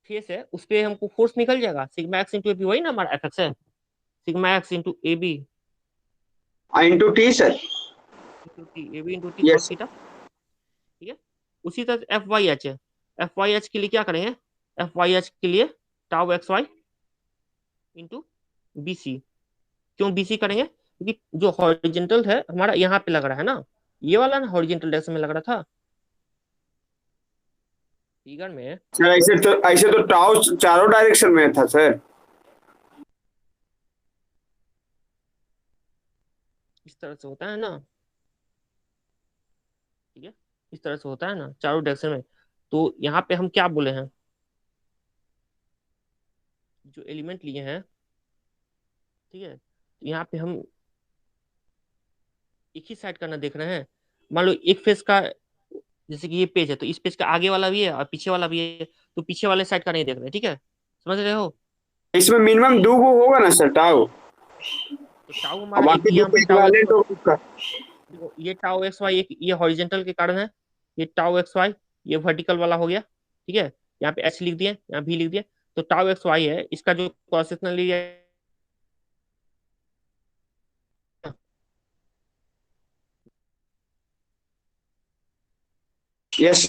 फेस है उस पर हमको फोर्स निकल जाएगा। Sigma X into A B वही ना हमारा एफ एक्स है, sigma X into A B into T sir. Into T, A B into T yes cos theta. ठीक है, उसी तरह एफ वाई एच है, एफ वाई एच के लिए क्या करेंगे, एफ वाई एच के लिए tau X Y into B C. क्यों बी सी करेंगे, क्योंकि जो हॉरिजेंटल है हमारा यहाँ पे लग रहा है ना, ये वाला ना हॉरिजेंटल डायरेक्शन में लग रहा था फिगर में। सर, ऐसे तो टाउ चारों डायरेक्शन में था सर। इस तरह से होता है ना, ठीक है, इस तरह से होता है ना चारों डायरेक्शन में। तो यहाँ पे हम क्या बोले हैं, जो एलिमेंट लिए हैं, ठीक है, तो यहाँ पे हम एक ही साइड करना देख रहे हैं। मान लो एक फेस का, जैसे कि ये पेज है, तो इस पेज का आगे वाला भी है और पीछे वाला भी है, तो पीछे वाले साइड का नहीं देख रहे, ठीक है, समझ रहे हो। इसमें मिनिमम 2 गो होगा ना सर टाउ, तो टाउ और हमारा एक बाकी यहाँ 2 पे टाउ इक्विवेलेंट होगा उसका। देखो, ये टाउ एक्स वाई, एक ये हॉरिजेंटल के कारण है, ये टाउ एक्स वाई, ये वर्टिकल वाला हो गया। ठीक है, यहाँ पे एच लिख दिए, यहाँ भी लिख दिए, तो टाउ एक्स वाई है, इसका जो cross sectional area yes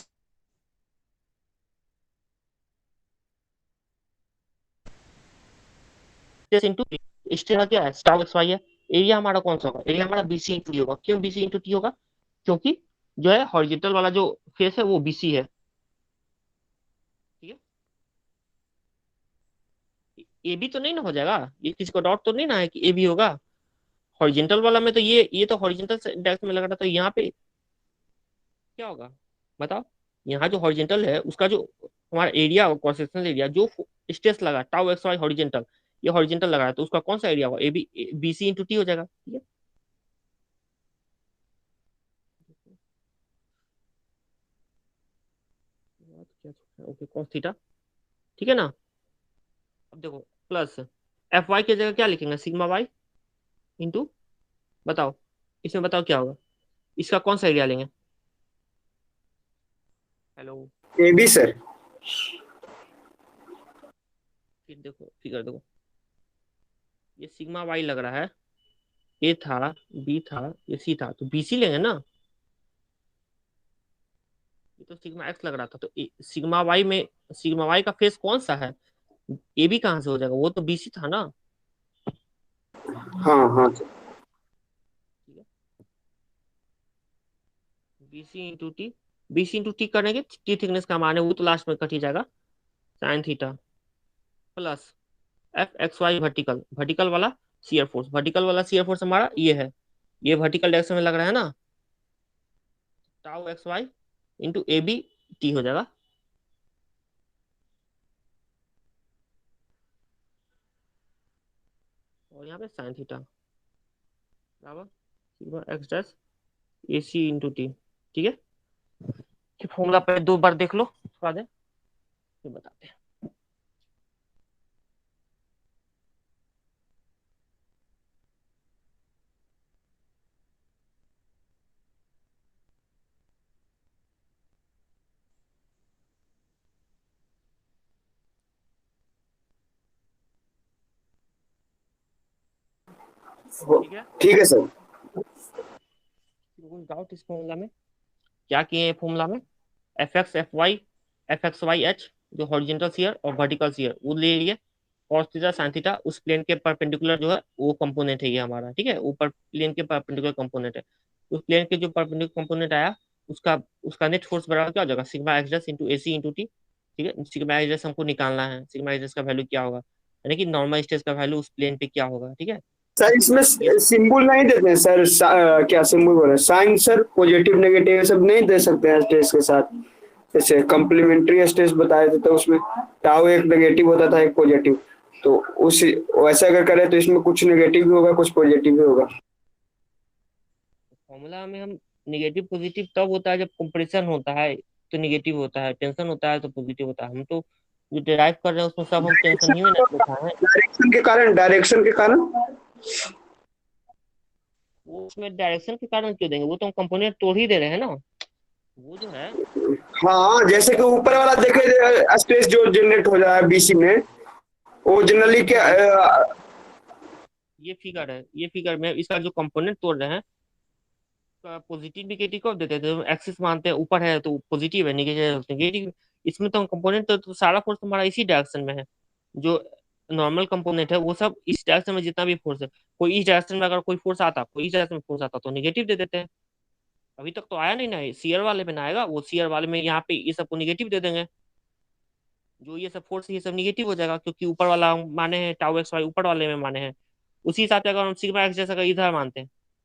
stress into stress का क्या है, टाउ एक्स वाई है। एरिया हमारा कौन सा होगा, एरिया हमारा बीसी इंटू टी होगा। क्यों बीसी इंटू टी होगा, क्योंकि जो है हॉरिजॉन्टल वाला जो फेस है वो बीसी है, ठीक है। ए बी तो नहीं ना हो जाएगा, ये किसी को डाउट तो नहीं ना है कि ए बी होगा। हॉरिजॉन्टल वाला में तो ये तो हॉरिजॉन्टल डायरेक्शन में लग रहा था, यहाँ पे क्या होगा बताओ। यहाँ जो हॉरिजॉन्टल है उसका जो हमारा एरिया होगा, क्रॉस सेक्शनल एरिया जो स्ट्रेस लगा टाउ एक्स वाई हॉरिजॉन्टल, ये हॉरिजॉन्टल लगा है तो उसका कौन सा एरिया होगा, A B B C into T हो जाएगा, ठीक है। ओके कॉस थीटा, ठीक है ना। अब देखो प्लस एफ वाई की जगह क्या लिखेंगे, सिग्मा वाई इंटू, बताओ इसमें बताओ क्या होगा, इसका कौन सा एरिया लेंगे। Hello, A B sir. फिर देखो फिगर देखो, ये सिग्मा वाई लग रहा है, ए था, बी था, ये सी था, तो बी सी लेंगे ना। ये तो सिग्मा एक्स लग रहा था, तो सिग्मा वाई में सिग्मा वाई का फेस कौन सा है, ए बी कहाँ से हो जाएगा, वो तो बी सी था ना, हाँ हाँ सर। ठीक है। B C into T, B C into T करेंगे, टी थिकनेस का मान है वो तो लास्ट में कट ही जाएगा, sine theta plus F X Y vertical, vertical वाला शियर फोर्स, वर्टिकल वाला शियर फोर्स हमारा ये है, ये वर्टिकल डायरेक्शन में लग रहा है ना, tau X Y into A B T हो जाएगा। और यहाँ पे साइन थीटा बराबर sigma X dash A C into T, ठीक है। फॉर्मूला पे 2 बार देख लो थोड़ा देर, फिर बताते हैं। ठीक है, ठीक है सर। डाउट इस फॉर्मूला में क्या किए, फॉर्मूला में एफ एक्स वाई एच जो हॉरिजॉन्टल शियर और वर्टिकल शियर वो ले लिए, cos थीटा sin थीटा उस प्लेन के परपेंडिकुलर जो है वो कंपोनेंट है ये हमारा, ठीक है, ऊपर प्लेन के परपेंडिकुलर कंपोनेंट है, उस प्लेन के जो परपेंडिकुलर कंपोनेंट आया उसका उसका नेट फोर्स बराबर क्या हो जाएगा, सिग्मा एक्स डैश इंटू ए सी इंटू टी, ठीक है। सिग्मा एक्स डैश हमको निकालना है, सिग्मा एक्स डैश का वैल्यू क्या होगा, यानी कि नॉर्मल स्ट्रेस का वैल्यू उस प्लेन पे क्या होगा, ठीक है। सर इसमें सिंबल नहीं देते हैं सर, क्या सिंबल बोल रहे हैं, साइन सर, पॉजिटिव नेगेटिव ये सब नहीं दे सकते हैं स्ट्रेस के साथ। जैसे कम्प्लीमेंट्री स्ट्रेस बताए थे तो उसमें टाउ एक नेगेटिव होता था एक पॉजिटिव, तो उस वैसे अगर करें तो इसमें कुछ नेगेटिव भी होगा कुछ पॉजिटिव भी होगा। फॉर्मूला में हम निगेटिव पॉजिटिव तब होता है जब कंप्रेशन होता है तो निगेटिव होता है, टेंशन होता है तो पॉजिटिव होता है, हम तो जो डिराइव कर रहे हैं उसमें सब हम टेंशन ही में ना लिखा है। डायरेक्शन के कारण वो उसमें डायरेक्शन के कारण क्यों देंगे, वो तो हम कंपोनेंट तोड़ ही दे रहे हैं ना, वो जो है हाँ, जैसे कि ऊपर वाला देखे स्ट्रेस जो जनरेट हो रहा है बीसी में, वो जनरली क्या ये फिगर है, ये फिगर में इसका जो कंपोनेंट तोड़ रहे हैं पॉजिटिव निगेटिव कब देते हैं, तो एक्सिस मानते हैं ऊपर है तो पॉजिटिव है, नेगेटिव इसमें तो हम कंपोनेंट तो सारा फोर्स हमारा इसी डायरेक्शन में है, जो नॉर्मल कंपोनेंट है वो सब इस डायरेक्शन में जितना भी फोर्स है, कोई इस डायरेक्शन में अगर कोई फोर्स आता, कोई इस डायरेक्शन में फोर्स आता तो नेगेटिव दे देते हैं। अभी तक तो आया नहीं ना, सीयर वाले में ना आएगा, वो सीयर वाले में यहाँ पे ये सबको निगेटिव दे देंगे, जो ये सब फोर्स ये सब निगेटिव हो जाएगा, क्योंकि ऊपर वाला हम माने हैं टाउ एक्स वाई ऊपर वाले में माने हैं। उसी हिसाब से अगर हम सिग्मा एक्स जैसा अगर इधर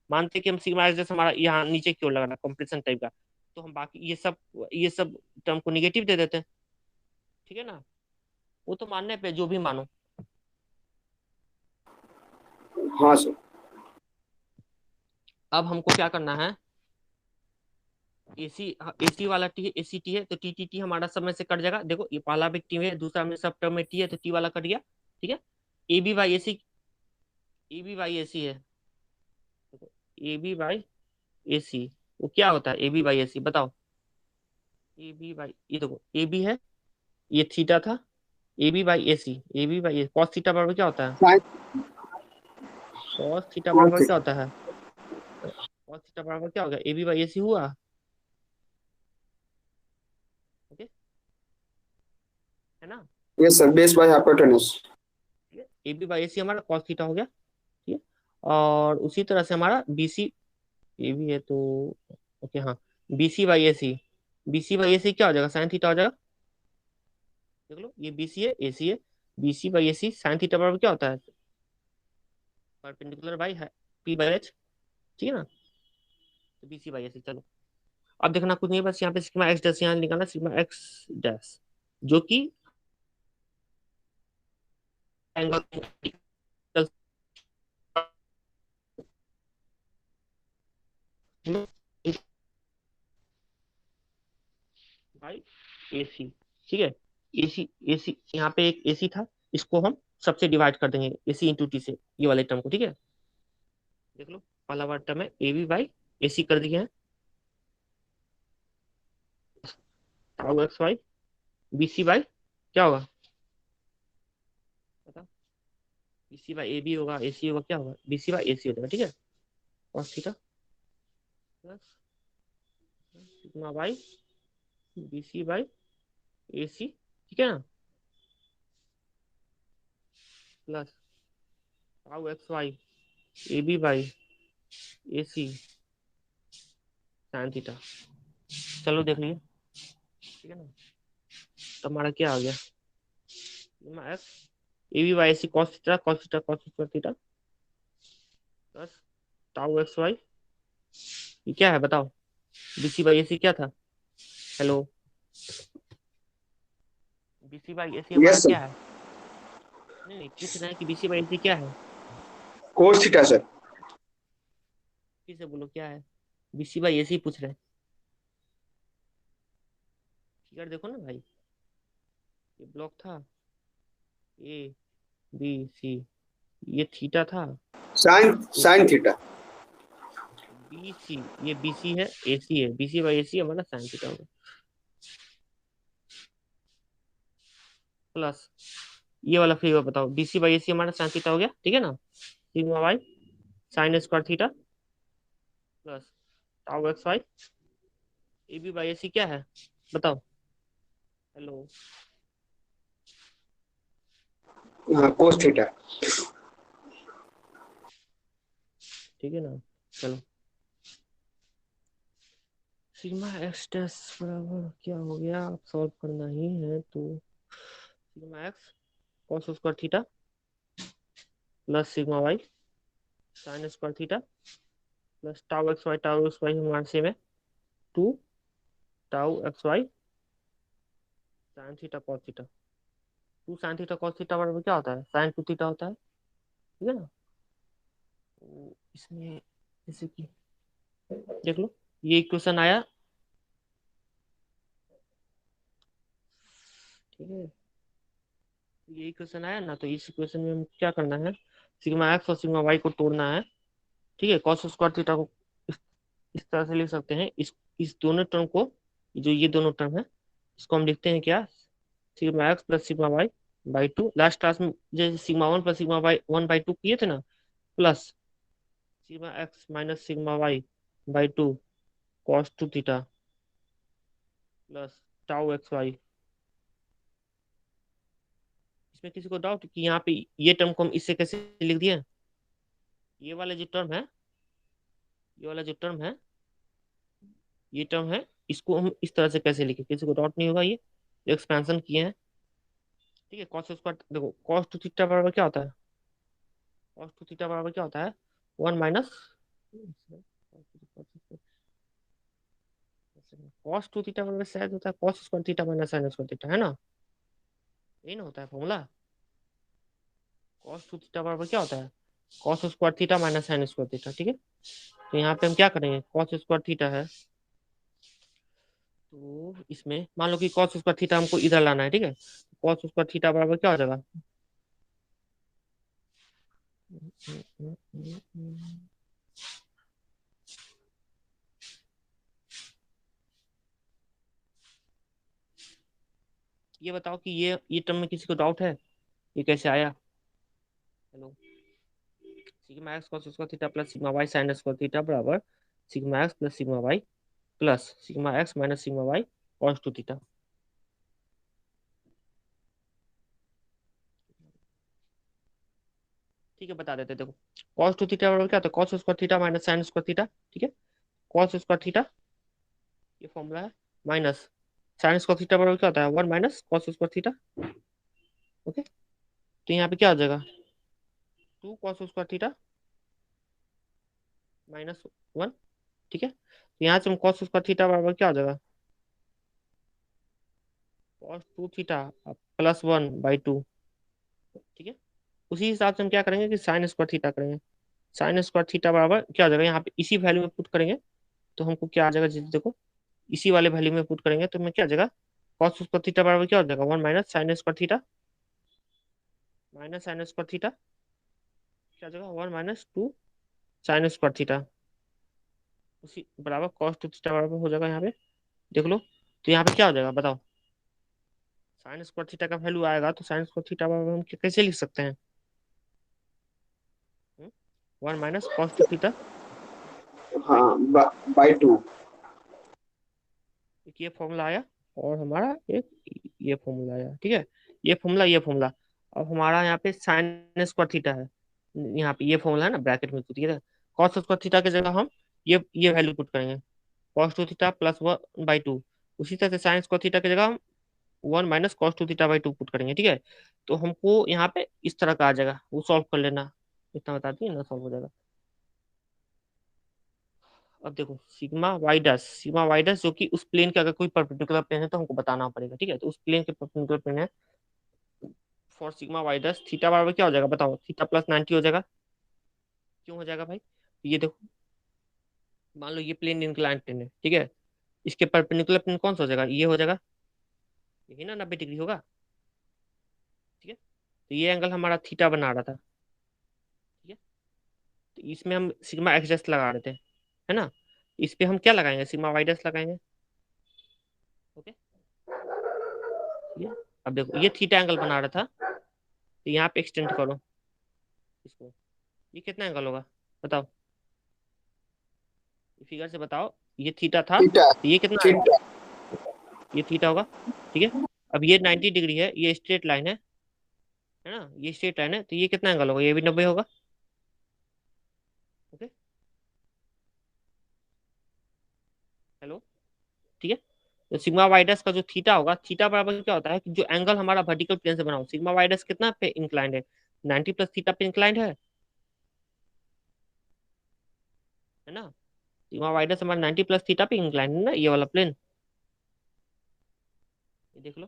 मानते कि हम सिग्मा एक्स जैसा हमारा यहाँ नीचे की ओर लग रहा है कंप्रेशन टाइप का, तो हम बाकी ये सब टर्म को निगेटिव दे देते हैं, ठीक है ना। वो तो मानने पे जो भी मानो। हाँ सर। अब हमको क्या करना है, एसी एसी वाला टी है, एसी टी है तो टी टी टी हमारा सब में से कट जाएगा, देखो ये पहला भी टी है दूसरा में सब टर्म में टी है तो टी वाला कट गया, ठीक है। A B by AC, A B by AC है, ए बी बाई एसी वो क्या होता है, ए बी बाई एसी बताओ, ए बी बाई ये देखो ए बी है, ये थीटा था, A B by AC, A B by cos theta बराबर क्या होता है, कॉस थीटा बराबर क्या होता है, कॉस थीटा बराबर क्या हो गया, ए बी बाई एसी हुआ, है ना। Yes sir, base by hypotenuse. A B by A C हमारा कॉस थीटा हो गया, ठीक है। और उसी तरह से हमारा बी सी, ये भी है तो ओके, हाँ, B C by A C, B C by A C क्या हो जाएगा, साइन थीटा हो जाएगा। देख लो, ये बी सी है, ए सी है, B C by A C sine theta बराबर क्या होता है, perpendicular by P by H, ठीक है ना। तो बी सी बाई ए सी, चलो अब देखना कुछ नहीं है, बस यहाँ पे सिग्मा एक्स डैश यहाँ निकालना, सिग्मा एक्स डैश जो कि एंगल बाई ए सी, ठीक है। एसी एसी यहाँ पे एक एसी था, इसको हम सबसे डिवाइड कर देंगे एसी इंटू टी से, ये वाले टर्म को, ठीक है। देख लो, पहला वाला टर्म है ए बी बाई ए सी कर दिए हैं, tau X Y, B C by क्या होगा बताओ, B C by A B होगा, ए सी होगा, क्या होगा, बी सी बाई ए सी हो जाएगा, ठीक है। Cos theta plus sigma by B C by A C, ठीक है ना, plus tau X Y A B by A C sine theta. चलो देख लिए, ठीक है ना। तो हमारा क्या आ गया, sigma X A B by A C cos theta cos theta cos square theta plus tau X Y, ये क्या है बताओ, B C by A C क्या था, hello, B C by A C हमारा यस सर, क्या है, नहीं नहीं पूछ रहे हैं कि B C by A C क्या है, कोस थीटा सर। फिर से बोलो क्या है, बी सी बाई ए सी पूछ रहे हैं। फिगर देखो ना भाई, ये ब्लॉक था ए बी सी, ये थीटा था, साइन तो साइन थीटा। बी सी, ये बी सी है, ए सी है, B C by A C हमारा साइन थीटा होगा, प्लस ये वाला फिगर बताओ, B C by A C हमारा साइन थीटा हो गया, ठीक है ना, sigma Y sine square theta plus tau X Y A B by A C क्या है बताओ, हेलो, हाँ, कोस थीटा। ठीक है ना। चलो, सिग्मा एक्स डैश बराबर क्या हो गया, आप सॉल्व करना ही है तो sigma X cos square theta plus sigma Y sine square theta plus tau X Y हमारे सेम है, two tau X Y sine theta cos theta, two sine theta cos theta बराबर क्या होता है, साइन टू थीटा होता है, ठीक है ना। तो इसमें जैसे कि देख लो, ये इक्वेशन आया, ठीक है, ये इक्वेशन आया ना, तो इस इक्वेशन में हम क्या करना है, सिग्मा एक्स और सिग्मा वाई को तोड़ना है, ठीक है। कॉस स्क्वायर थीटा को इस तरह से लिख सकते हैं, इस दोनों टर्म को, जो ये दोनों टर्म है, इसको हम लिखते हैं क्या, sigma X plus sigma Y by two, last class में जैसे sigma one plus sigma Y one by two किए थे ना, plus sigma X minus sigma Y by two cos two theta plus tau X Y. इसमें किसी को doubt कि यहाँ पे ये टर्म को हम इससे कैसे लिख दिए, ये वाला जो टर्म है, ये वाला जो टर्म है, ये टर्म है, इसको हम इस तरह से कैसे लिखे, किसी को डाउट नहीं होगा, ये एक्सपेंशन किए हैं, ठीक है। कॉस स्क्वायर देखो, कॉस टू थीटा बराबर क्या होता है, कॉस टू थीटा बराबर क्या होता है, one minus cos two theta बराबर शायद होता है cos square theta minus sign square theta, है ना, यही ना होता है फॉर्मूला, कॉस टू थीटा बराबर क्या होता है, cos square theta minus sign square theta, ठीक है। तो यहाँ पे हम क्या करेंगे, कॉस स्क्वायर थीटा है, तो इसमें मान लो कि कॉस स्क्वायर थीटा हमको इधर लाना है, ठीक है, कॉस स्क्वायर थीटा बराबर क्या हो जाएगा, ये बताओ कि ये टर्म में किसी को डाउट है, ये कैसे आया, hello, sigma X cos square theta plus sigma Y sine square theta बराबर sigma X plus sigma Y plus sigma X minus sigma Y cos two theta. ठीक है, बता देते हैं, देखो कॉस टू थीटा बराबर क्या होता है, cos square theta minus sign square theta. ठीक है, कॉस स्क्वायर थीटा ये फॉर्मूला है, माइनस साइन स्क्वायर थीटा बराबर क्या होता है, 1 minus cos square theta. Okay, तो यहाँ पे क्या हो जाएगा, 2 कॉस स्क्वायर थीटा माइनस 1। ठीक है, तो यहाँ से हम कॉस स्क्वायर थीटा बराबर क्या हो जाएगा, कॉस टू थीटा प्लस 1/2। ठीक है, उसी हिसाब से हम क्या करेंगे कि साइन स्क्वायर थीटा करेंगे। साइन स्क्वायर थीटा बराबर क्या हो जाएगा, यहाँ पे इसी वैल्यू में पुट करेंगे तो हमको क्या आ जाएगा, जैसे देखो इसी वाले वैल्यू में पुट करेंगे तो हमें क्या आ जाएगा, कॉस स्क्वायर थीटा बराबर क्या हो जाएगा, 1 minus sign square theta minus sign square theta क्या हो जाएगा, 1 माइनस 2 साइन स्क्वायर थीटा उसी बराबर कॉस टू थीटा बराबर हो जाएगा। यहाँ पे देख लो, तो यहाँ पे क्या हो जाएगा बताओ, साइन स्क्वायर थीटा का वैल्यू आएगा तो साइन स्क्वायर थीटा बराबर हम कैसे लिख सकते हैं, 1 minus cos two theta by हाँ, 2। by 2। एक ये फॉर्मूला आया और हमारा एक ये फॉर्मूला आया। ठीक है, ये फॉर्मूला अब हमारा यहाँ पे साइन स्क्वायर थीटा है, यहाँ पे ये फॉर्मूला है ना ब्रैकेट में, ठीक है, कॉस स्क्वायर थीटा की जगह हम ये वैल्यू पुट करेंगे, कॉस टू थीटा प्लस 1/2। उसी तरह से साइन स्क्वायर थीटा की जगह हम 1 minus cos two theta by 2 put करेंगे। ठीक है, तो हमको यहाँ पे इस तरह का आ जाएगा, वो सॉल्व कर लेना, इतना बता दिए ना, सॉल्व हो जाएगा। अब देखो सिग्मा वाई डैश जो कि उस प्लेन के अगर कोई परपेंडिकुलर प्लेन है तो हमको बताना पड़ेगा। ठीक है, तो उस प्लेन के परपेंडिकुलर प्लेन है, for sigma Y dash theta बराबर क्या हो जाएगा बताओ, थीटा प्लस 90 हो जाएगा। क्यों हो जाएगा भाई, ये देखो मान लो ये प्लेन इंक्लाइंड प्लेन है, ठीक है, इसके परपेंडिकुलर प्लेन कौन सा हो जाएगा, ये हो जाएगा, यही ना 90 डिग्री होगा। ठीक है, तो ये एंगल हमारा थीटा बना रहा था। ठीक है, तो इसमें हम सिग्मा एक्स डैश लगा रहे थे, है ना, इस पे हम क्या लगाएंगे, सिग्मा वाई डैश लगाएंगे। ओके, ये अब देखो ये थीटा एंगल बना रहा था, तो यहाँ पे एक्सटेंड करो इसको, ये कितना एंगल होगा बताओ, फिगर से बताओ, ये थीटा था थीटा तो ये कितना आएगा, थीटा ये थीटा होगा। ठीक है, अब ये 90 डिग्री है, ये स्ट्रेट लाइन है ना, ये स्ट्रेट लाइन है, तो ये कितना एंगल होगा, ये भी 90 होगा। ओके, हेलो, ठीक है, तो सिग्मा वाई डैश का जो थीटा होगा, थीटा बराबर क्या होता है कि जो एंगल हमारा वर्टिकल प्लेन से बना हो, सिग्मा वाई डैश कितना पे इंक्लाइंड है, 90 प्लस थीटा पे इंक्लाइंड है ना, सिग्मा वाई डैश हमारा 90 प्लस थीटा पे इंक्लाइंड है ना, ये वाला प्लेन, ये देख लो।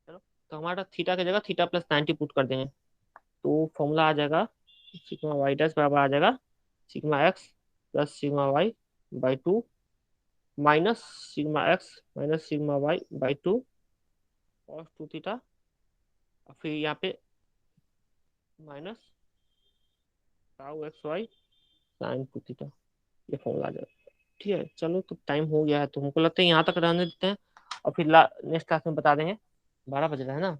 चलो, तो हमारा थीटा की जगह थीटा प्लस 90 पुट कर देंगे, तो फॉर्मूला आ जाएगा सिग्मा वाई डैश बराबर आ जाएगा sigma X plus sigma Y by 2 minus sigma X minus sigma Y by 2 cos two theta, और फिर यहाँ पे minus tau X Y sine two theta, ये फॉर्मूला आ जाएगा। ठीक है, चलो तो टाइम हो गया है, तो हमको लगता है यहाँ तक रहने देते हैं, और फिर नेक्स्ट क्लास में बता देंगे, 12 बज रहा है ना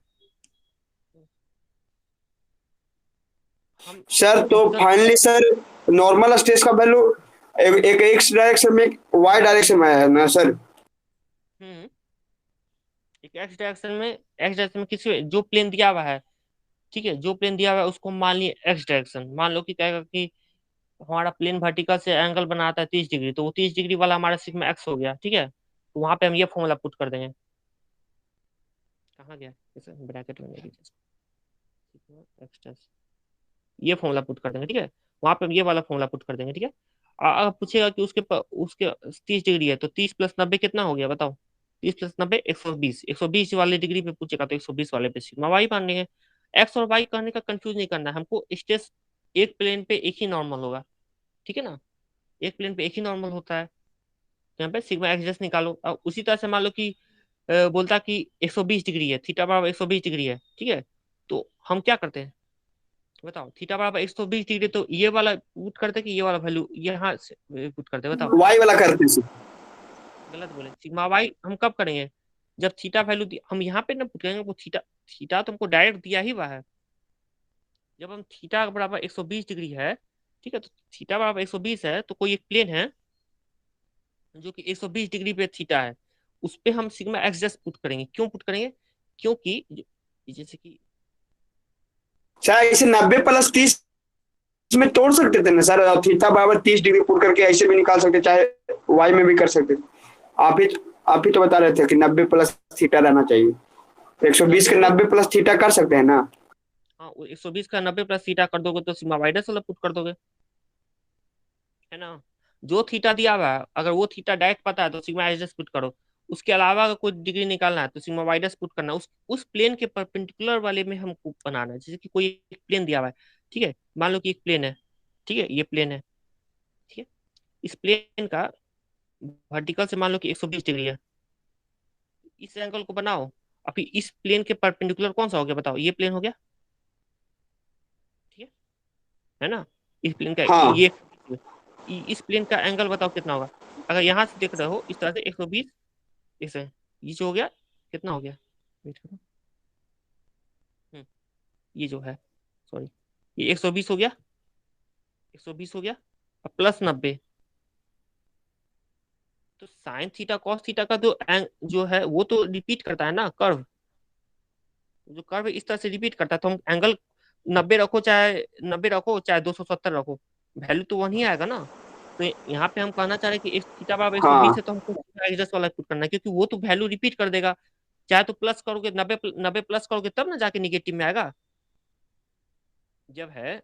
हम। सर। तो sir, finally sir, normal stress का वैल्यू एक एक्स डायरेक्शन में, एक वाई डायरेक्शन में है ना सर। हम्म, एक एक्स डायरेक्शन में किसी जो प्लेन दिया हुआ है, ठीक है, जो प्लेन दिया हुआ है उसको मान लिए एक्स डायरेक्शन, मान लो कि कहेगा कि हमारा प्लेन वर्टिकल से एंगल बनाता है 30 डिग्री, तो वो 30 डिग्री वाला हमारा सिग्मा एक्स हो गया। ठीक है, तो वहां पे हम ये फॉर्मूला पुट कर देंगे, कहाँ गया इसे ब्रैकेट में नहीं, सिग्मा एक्स डैश ये फॉर्मूला पुट कर देंगे। ठीक है, वहां पे हम ये वाला फॉर्मूला पुट कर देंगे। ठीक है, अगर पूछेगा कि उसके 30 डिग्री है तो 30 + 90 कितना हो गया बताओ, 30 + 90 120, 120 वाले डिग्री पे पूछेगा तो 120 वाले पे सिग्मा वाई मान लेंगे। एक्स और वाई कहने का कंफ्यूज नहीं करना है हमको, स्ट्रेस एक प्लेन पे एक ही नॉर्मल होगा। ठीक है ना, एक प्लेन पे एक ही नॉर्मल होता है, तो यहाँ पे सिग्मा एक्स जस्ट निकालो। अब उसी तरह से मान लो कि बोलता कि 120 डिग्री है, थीटा बराबर 120 डिग्री है, ठीक है, तो हम क्या करते हैं बताओ, थीटा बराबर 120 डिग्री, तो ये वाला पुट करते कि ये वाला वैल्यू यहाँ से पुट करते बताओ, वाई वाला करते हैं सर। गलत बोले, सिग्मा वाई हम कब करेंगे, जब थीटा वैल्यू हम यहाँ पे ना पुट करेंगे, वो थीटा थीटा तो हमको डायरेक्ट दिया ही हुआ है, जब हम थीटा बराबर 120 डिग्री है, ठीक है, तो थीटा बराबर 120 है, तो कोई एक प्लेन है जो कि 120 डिग्री पे थीटा है, उस पे हम सिग्मा एक्स जस्ट पुट करेंगे। क्यों पुट करेंगे, क्योंकि जैसे कि सर इसे 90+30 में तोड़ सकते थे ना सर, थीटा बराबर 30 डिग्री पुट करके ऐसे भी निकाल सकते, चाहे वाई में भी कर सकते। आप ही तो बता रहे थे कि 90+थीटा रहना चाहिए, 120 के 90+थीटा कर सकते हैं ना। हाँ 120 का 90+थीटा कर दोगे तो सिग्मा वाई डैश वाला पुट कर दोगे, है ना। जो थीटा दिया हुआ है अगर वो थीटा डायरेक्ट पता है तो सिग्मा एच डैश पुट करो। उसके अलावा अगर कोई डिग्री निकालना है तो सिग्मा वाई डैश पुट करना है। उस प्लेन के परपेंडिकुलर वाले में हमको बनाना है। जैसे कि कोई एक प्लेन दिया हुआ है, ठीक है, मान लो कि एक प्लेन है, ठीक है, ये प्लेन है, ठीक है, इस प्लेन का वर्टिकल से मान लो कि 120 डिग्री है। इस एंगल को बनाओ, अभी इस प्लेन के परपेंडिकुलर कौन सा हो गया बताओ, ये प्लेन हो गया, ठीक है ना। इस प्लेन का हाँ ये इस प्लेन का एंगल बताओ कितना होगा। अगर यहाँ से देख रहे हो इस तरह से 120, इसे ये जो हो गया कितना हो गया, वेट करो, ये जो है, सॉरी, ये 120 हो गया, 120 हो गया और प्लस 90। तो साइन थीटा कॉस थीटा का जो है वो तो रिपीट करता है ना कर्व, जो कर्व इस तरह से रिपीट करता है तो हम एंगल 90 रखो चाहे 270 रखो, वैल्यू तो वही आएगा ना। तो यहाँ पे हम कहना चाह रहे हैं कि एक थीटा बराबर 120 हाँ है तो हमको एडजस्ट वाला पुट करना है, क्योंकि वो तो वैल्यू रिपीट कर देगा। चाहे तो प्लस करोगे, 90 प्लस करोगे तब ना जाके निगेटिव में आएगा। जब है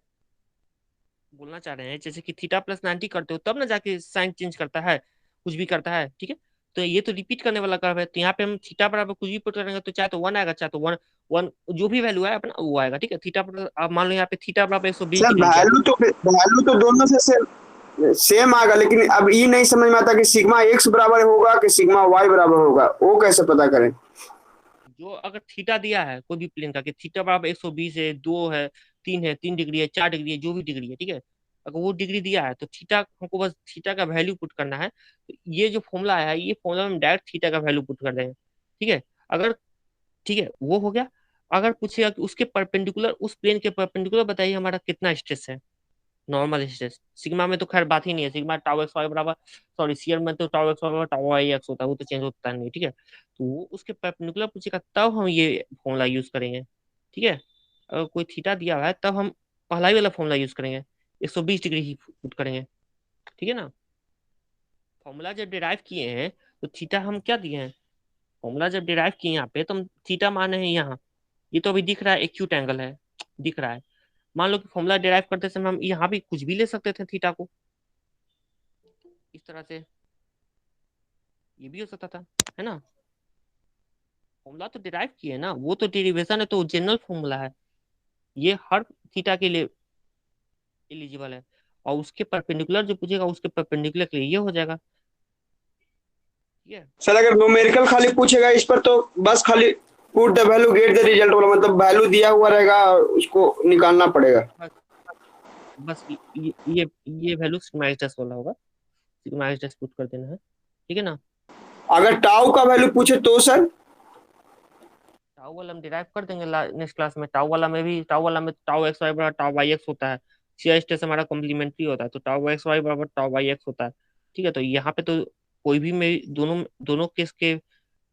बोलना चाह रहे हैं जैसे कि थीटा+90 करते हो तब ना जाके साइन चेंज करता है, कुछ भी करता है, ठीक है। तो ये तो रिपीट करने वाला कर्व है, तो यहाँ पे हम थीटा बराबर कुछ भी पुट करेंगे तो चाहे तो 1 आएगा, चाहे तो 1 1 जो भी वैल्यू है अपना वो आएगा, ठीक है। थीटा पर आप मान लो यहाँ पे थीटा बराबर 120 सर, डिग्री दिया है। वैल्यू तो दोनों से सेम आएगा, लेकिन अब ये नहीं समझ में आता कि सिग्मा एक्स बराबर होगा कि सिग्मा वाई बराबर होगा, वो कैसे पता करें। जो अगर थीटा दिया है कोई भी प्लेन का कि थीटा बराबर 120 है, 2 है, 3 है, 3 डिग्री है, 4 डिग्री है, जो भी डिग्री है, ठीक है, अगर वो डिग्री दिया है तो थीटा हमको बस थीटा का वैल्यू पुट करना है। तो ये जो फॉर्मूला है ये फॉर्मूला में डायरेक्ट थीटा का वैल्यू पुट कर देंगे, ठीक है। अगर ठीक है वो हो गया। अगर पूछेगा कि उसके परपेंडिकुलर, उस प्लेन के परपेंडिकुलर बताइए हमारा कितना स्ट्रेस है, नॉर्मल स्ट्रेस। सिग्मा में तो खैर बात ही नहीं है, सिग्मा टाउ एक्स वाई बराबर, सॉरी सीयर में तो टाउ एक्स वाई बराबर टाउ वाई एक्स होता है, वो तो चेंज होता नहीं, ठीक है। तो वो उसके परपेंडिकुलर पूछेगा तब हम ये फॉर्मूला यूज करेंगे, ठीक है। अगर कोई थीटा दिया हुआ है तब हम पहला ही वाला फॉर्मूला यूज करेंगे, 120 डिग्री ही पुट करेंगे, ठीक है ना। फॉर्मूला जब डिराइव किए हैं तो थीटा हम क्या दिए हैं, फॉर्मूला जब डिराइव किए यहाँ पे तो हम थीटा माने हैं यहाँ। ये तो अभी दिख रहा है एक्यूट एंगल है, दिख रहा है। मान लो कि फॉर्मूला डिराइव करते समय हम यहाँ भी कुछ भी ले सकते थे थीटा को, इस तरह से ये भी हो सकता था, है ना। फॉर्मूला तो डिराइव किए ना, वो तो डेरिवेशन है तो जनरल फॉर्मूला है, ये हर थीटा के लिए एलिजिबल है। और उसके परपेंडिकुलर जो पूछेगा उसके परपेंडिकुलर के लिए ये हो जाएगा, ठीक है। सर अगर न्यूमेरिकल खाली पूछेगा इस पर तो बस खाली put the value get the result वाला, मतलब वैल्यू दिया हुआ रहेगा उसको निकालना पड़ेगा। बस बस ये वैल्यू सिग्मा एच डैश वाला होगा, सिग्मा एच डैश पुट कर देना है, ठीक है ना। अगर टाउ का वैल्यू पूछे तो सर टाउ वाला हम डिराइव कर देंगे नेक्स्ट क्लास में। टाउ वाला में टाउ एक्स वाई बराबर टाउ वाई एक्स होता है, सी एच टेस्ट हमारा कॉम्प्लीमेंट्री होता है, तो टाउ एक्स वाई बराबर टाउ वाई एक्स होता है, ठीक है। तो यहाँ पे तो कोई भी में दोनों दोनों केस के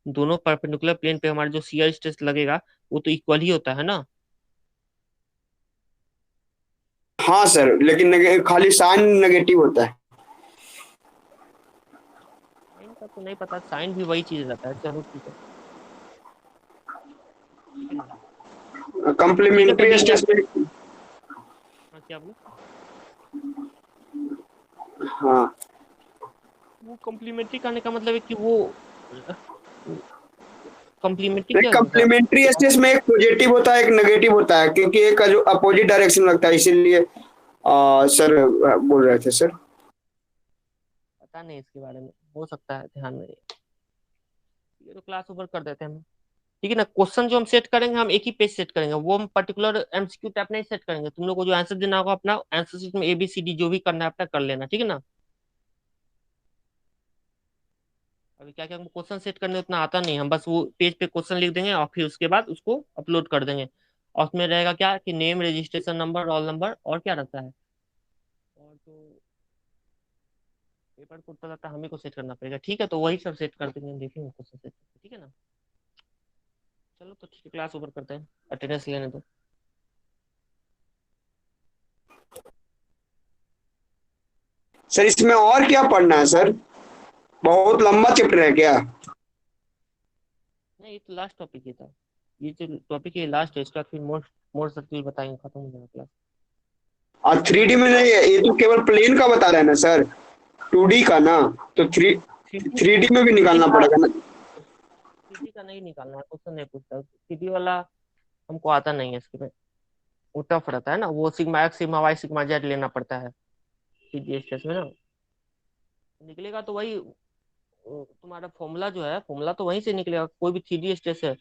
दोनों परपेंडिकुलर प्लेन पे हमारा जो सी एच टेस्ट लगेगा वो तो इक्वल ही होता है ना। हाँ सर, लेकिन खाली साइन नेगेटिव होता है। साइन का तो नहीं पता, साइन भी वही चीज रहता है, चलो ठीक है, ठीक है ना। ठीक है तो कम्प्लीमेंट्री देखिए, स्टेज में। हाँ क्या बोले, हाँ वो कॉम्प्लीमेंट्री करने का मतलब है कि वो कॉम्प्लीमेंट्री क्या होता है। कम्प्लीमेंट्री स्टेज में एक पॉजिटिव होता है एक नेगेटिव होता है, क्योंकि एक का जो अपोजिट डायरेक्शन लगता है, इसीलिए सर बोल रहे थे सर। पता नहीं इसके बारे में, हो सकता है ध्यान में नहीं। ये तो क्लास ओवर कर देते हैं हम, ठीक है ना। क्वेश्चन जो हम सेट करेंगे हम एक ही पेज सेट करेंगे, वो हम पर्टिकुलर एमसीक्यू टाइप नहीं सेट करेंगे। तुम लोग को जो आंसर देना होगा अपना आंसर शीट में ABCD जो भी करना है अपना कर लेना, ठीक है ना। अभी क्या क्या हमको क्वेश्चन सेट करने उतना आता नहीं, हम बस वो पेज पे क्वेश्चन लिख देंगे और फिर उसके बाद उसको अपलोड कर देंगे। और उसमें रहेगा क्या कि name, registration number, roll number और क्या रहता है, और जो पेपर कोड रहता है हमें को सेट करना पड़ेगा, ठीक है। तो वही सब सेट कर देंगे, देखेंगे क्वेश्चन सेट, ठीक है ना। चलो तो ठीक है, क्लास ओवर करते हैं, अटेंडेंस लेने दो। सर इसमें और क्या पढ़ना है सर, बहुत लंबा चैप्टर है क्या? नहीं, ये तो लास्ट टॉपिक ही था। ये जो टॉपिक है लास्ट है, इसका फिर मोर सर्किल बताएंगे, खत्म हो जाएगा क्लास। और 3D में नहीं है, ये तो केवल प्लेन का बता रहे हैं ना सर, 2D का ना, तो 3D में भी निकालना पड़ेगा ना। सीडी का नहीं निकालना है, क्वेश्चन नहीं पूछता सीडी वाला, हमको आता नहीं है इसके में, वो टफ रहता है ना, वो sigma X sigma Y sigma Z लेना पड़ता है सीडी स्टेस में ना। निकलेगा तो वही तुम्हारा फॉर्मूला जो है, फॉर्मूला तो वहीं से निकलेगा, कोई भी थ्री डी स्टेस है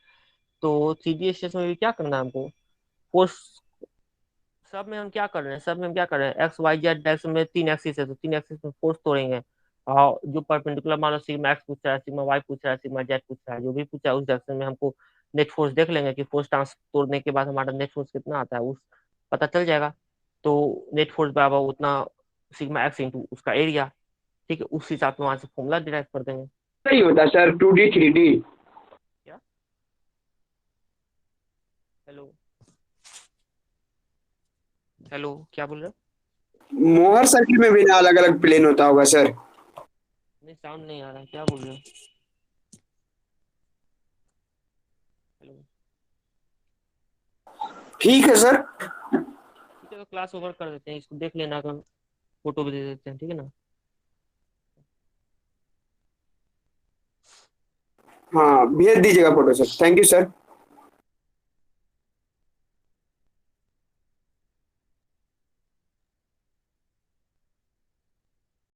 तो थ्री डी स्टेस में भी क्या करना है हमको, फोर्स, सब में हम क्या कर रहे हैं, सब में हम क्या कर रहे हैं, एक्स वाई जेड एक्स में 3 एक्सिस है तो 3 एक्सिस में फोर्स तोड़ेंगे, और जो परपेंडिकुलर मान लो सिग्मा एक्स पूछ रहा है, सिग्मा वाई पूछ रहा है, सिग्मा जेड पूछ रहा है, जो भी पूछा है उस डायरेक्शन में हमको नेट फोर्स देख लेंगे कि फोर्स ट्रांस तोड़ने के बाद हमारा नेट फोर्स कितना आता है, उस पता चल जाएगा। तो नेट फोर्स बराबर उतना सिग्मा एक्स इंटू उसका एरिया, ठीक है, उस हिसाब से वहां से फॉर्मूला डिराइव कर देंगे। नहीं होता सर 2D 3D। क्या? हेलो हेलो, क्या बोल रहे हो? मोहर सर्किल में भी ना अलग अलग प्लेन होता होगा सर। नहीं, साउंड नहीं आ रहा है, क्या बोल रहे हो? हेलो, ठीक है सर। ठीक है, तो क्लास ओवर कर देते हैं, इसको देख लेना, अगर फोटो भी दे देते हैं, ठीक है ना। हाँ भेज दीजिएगा photo sir, thank you sir.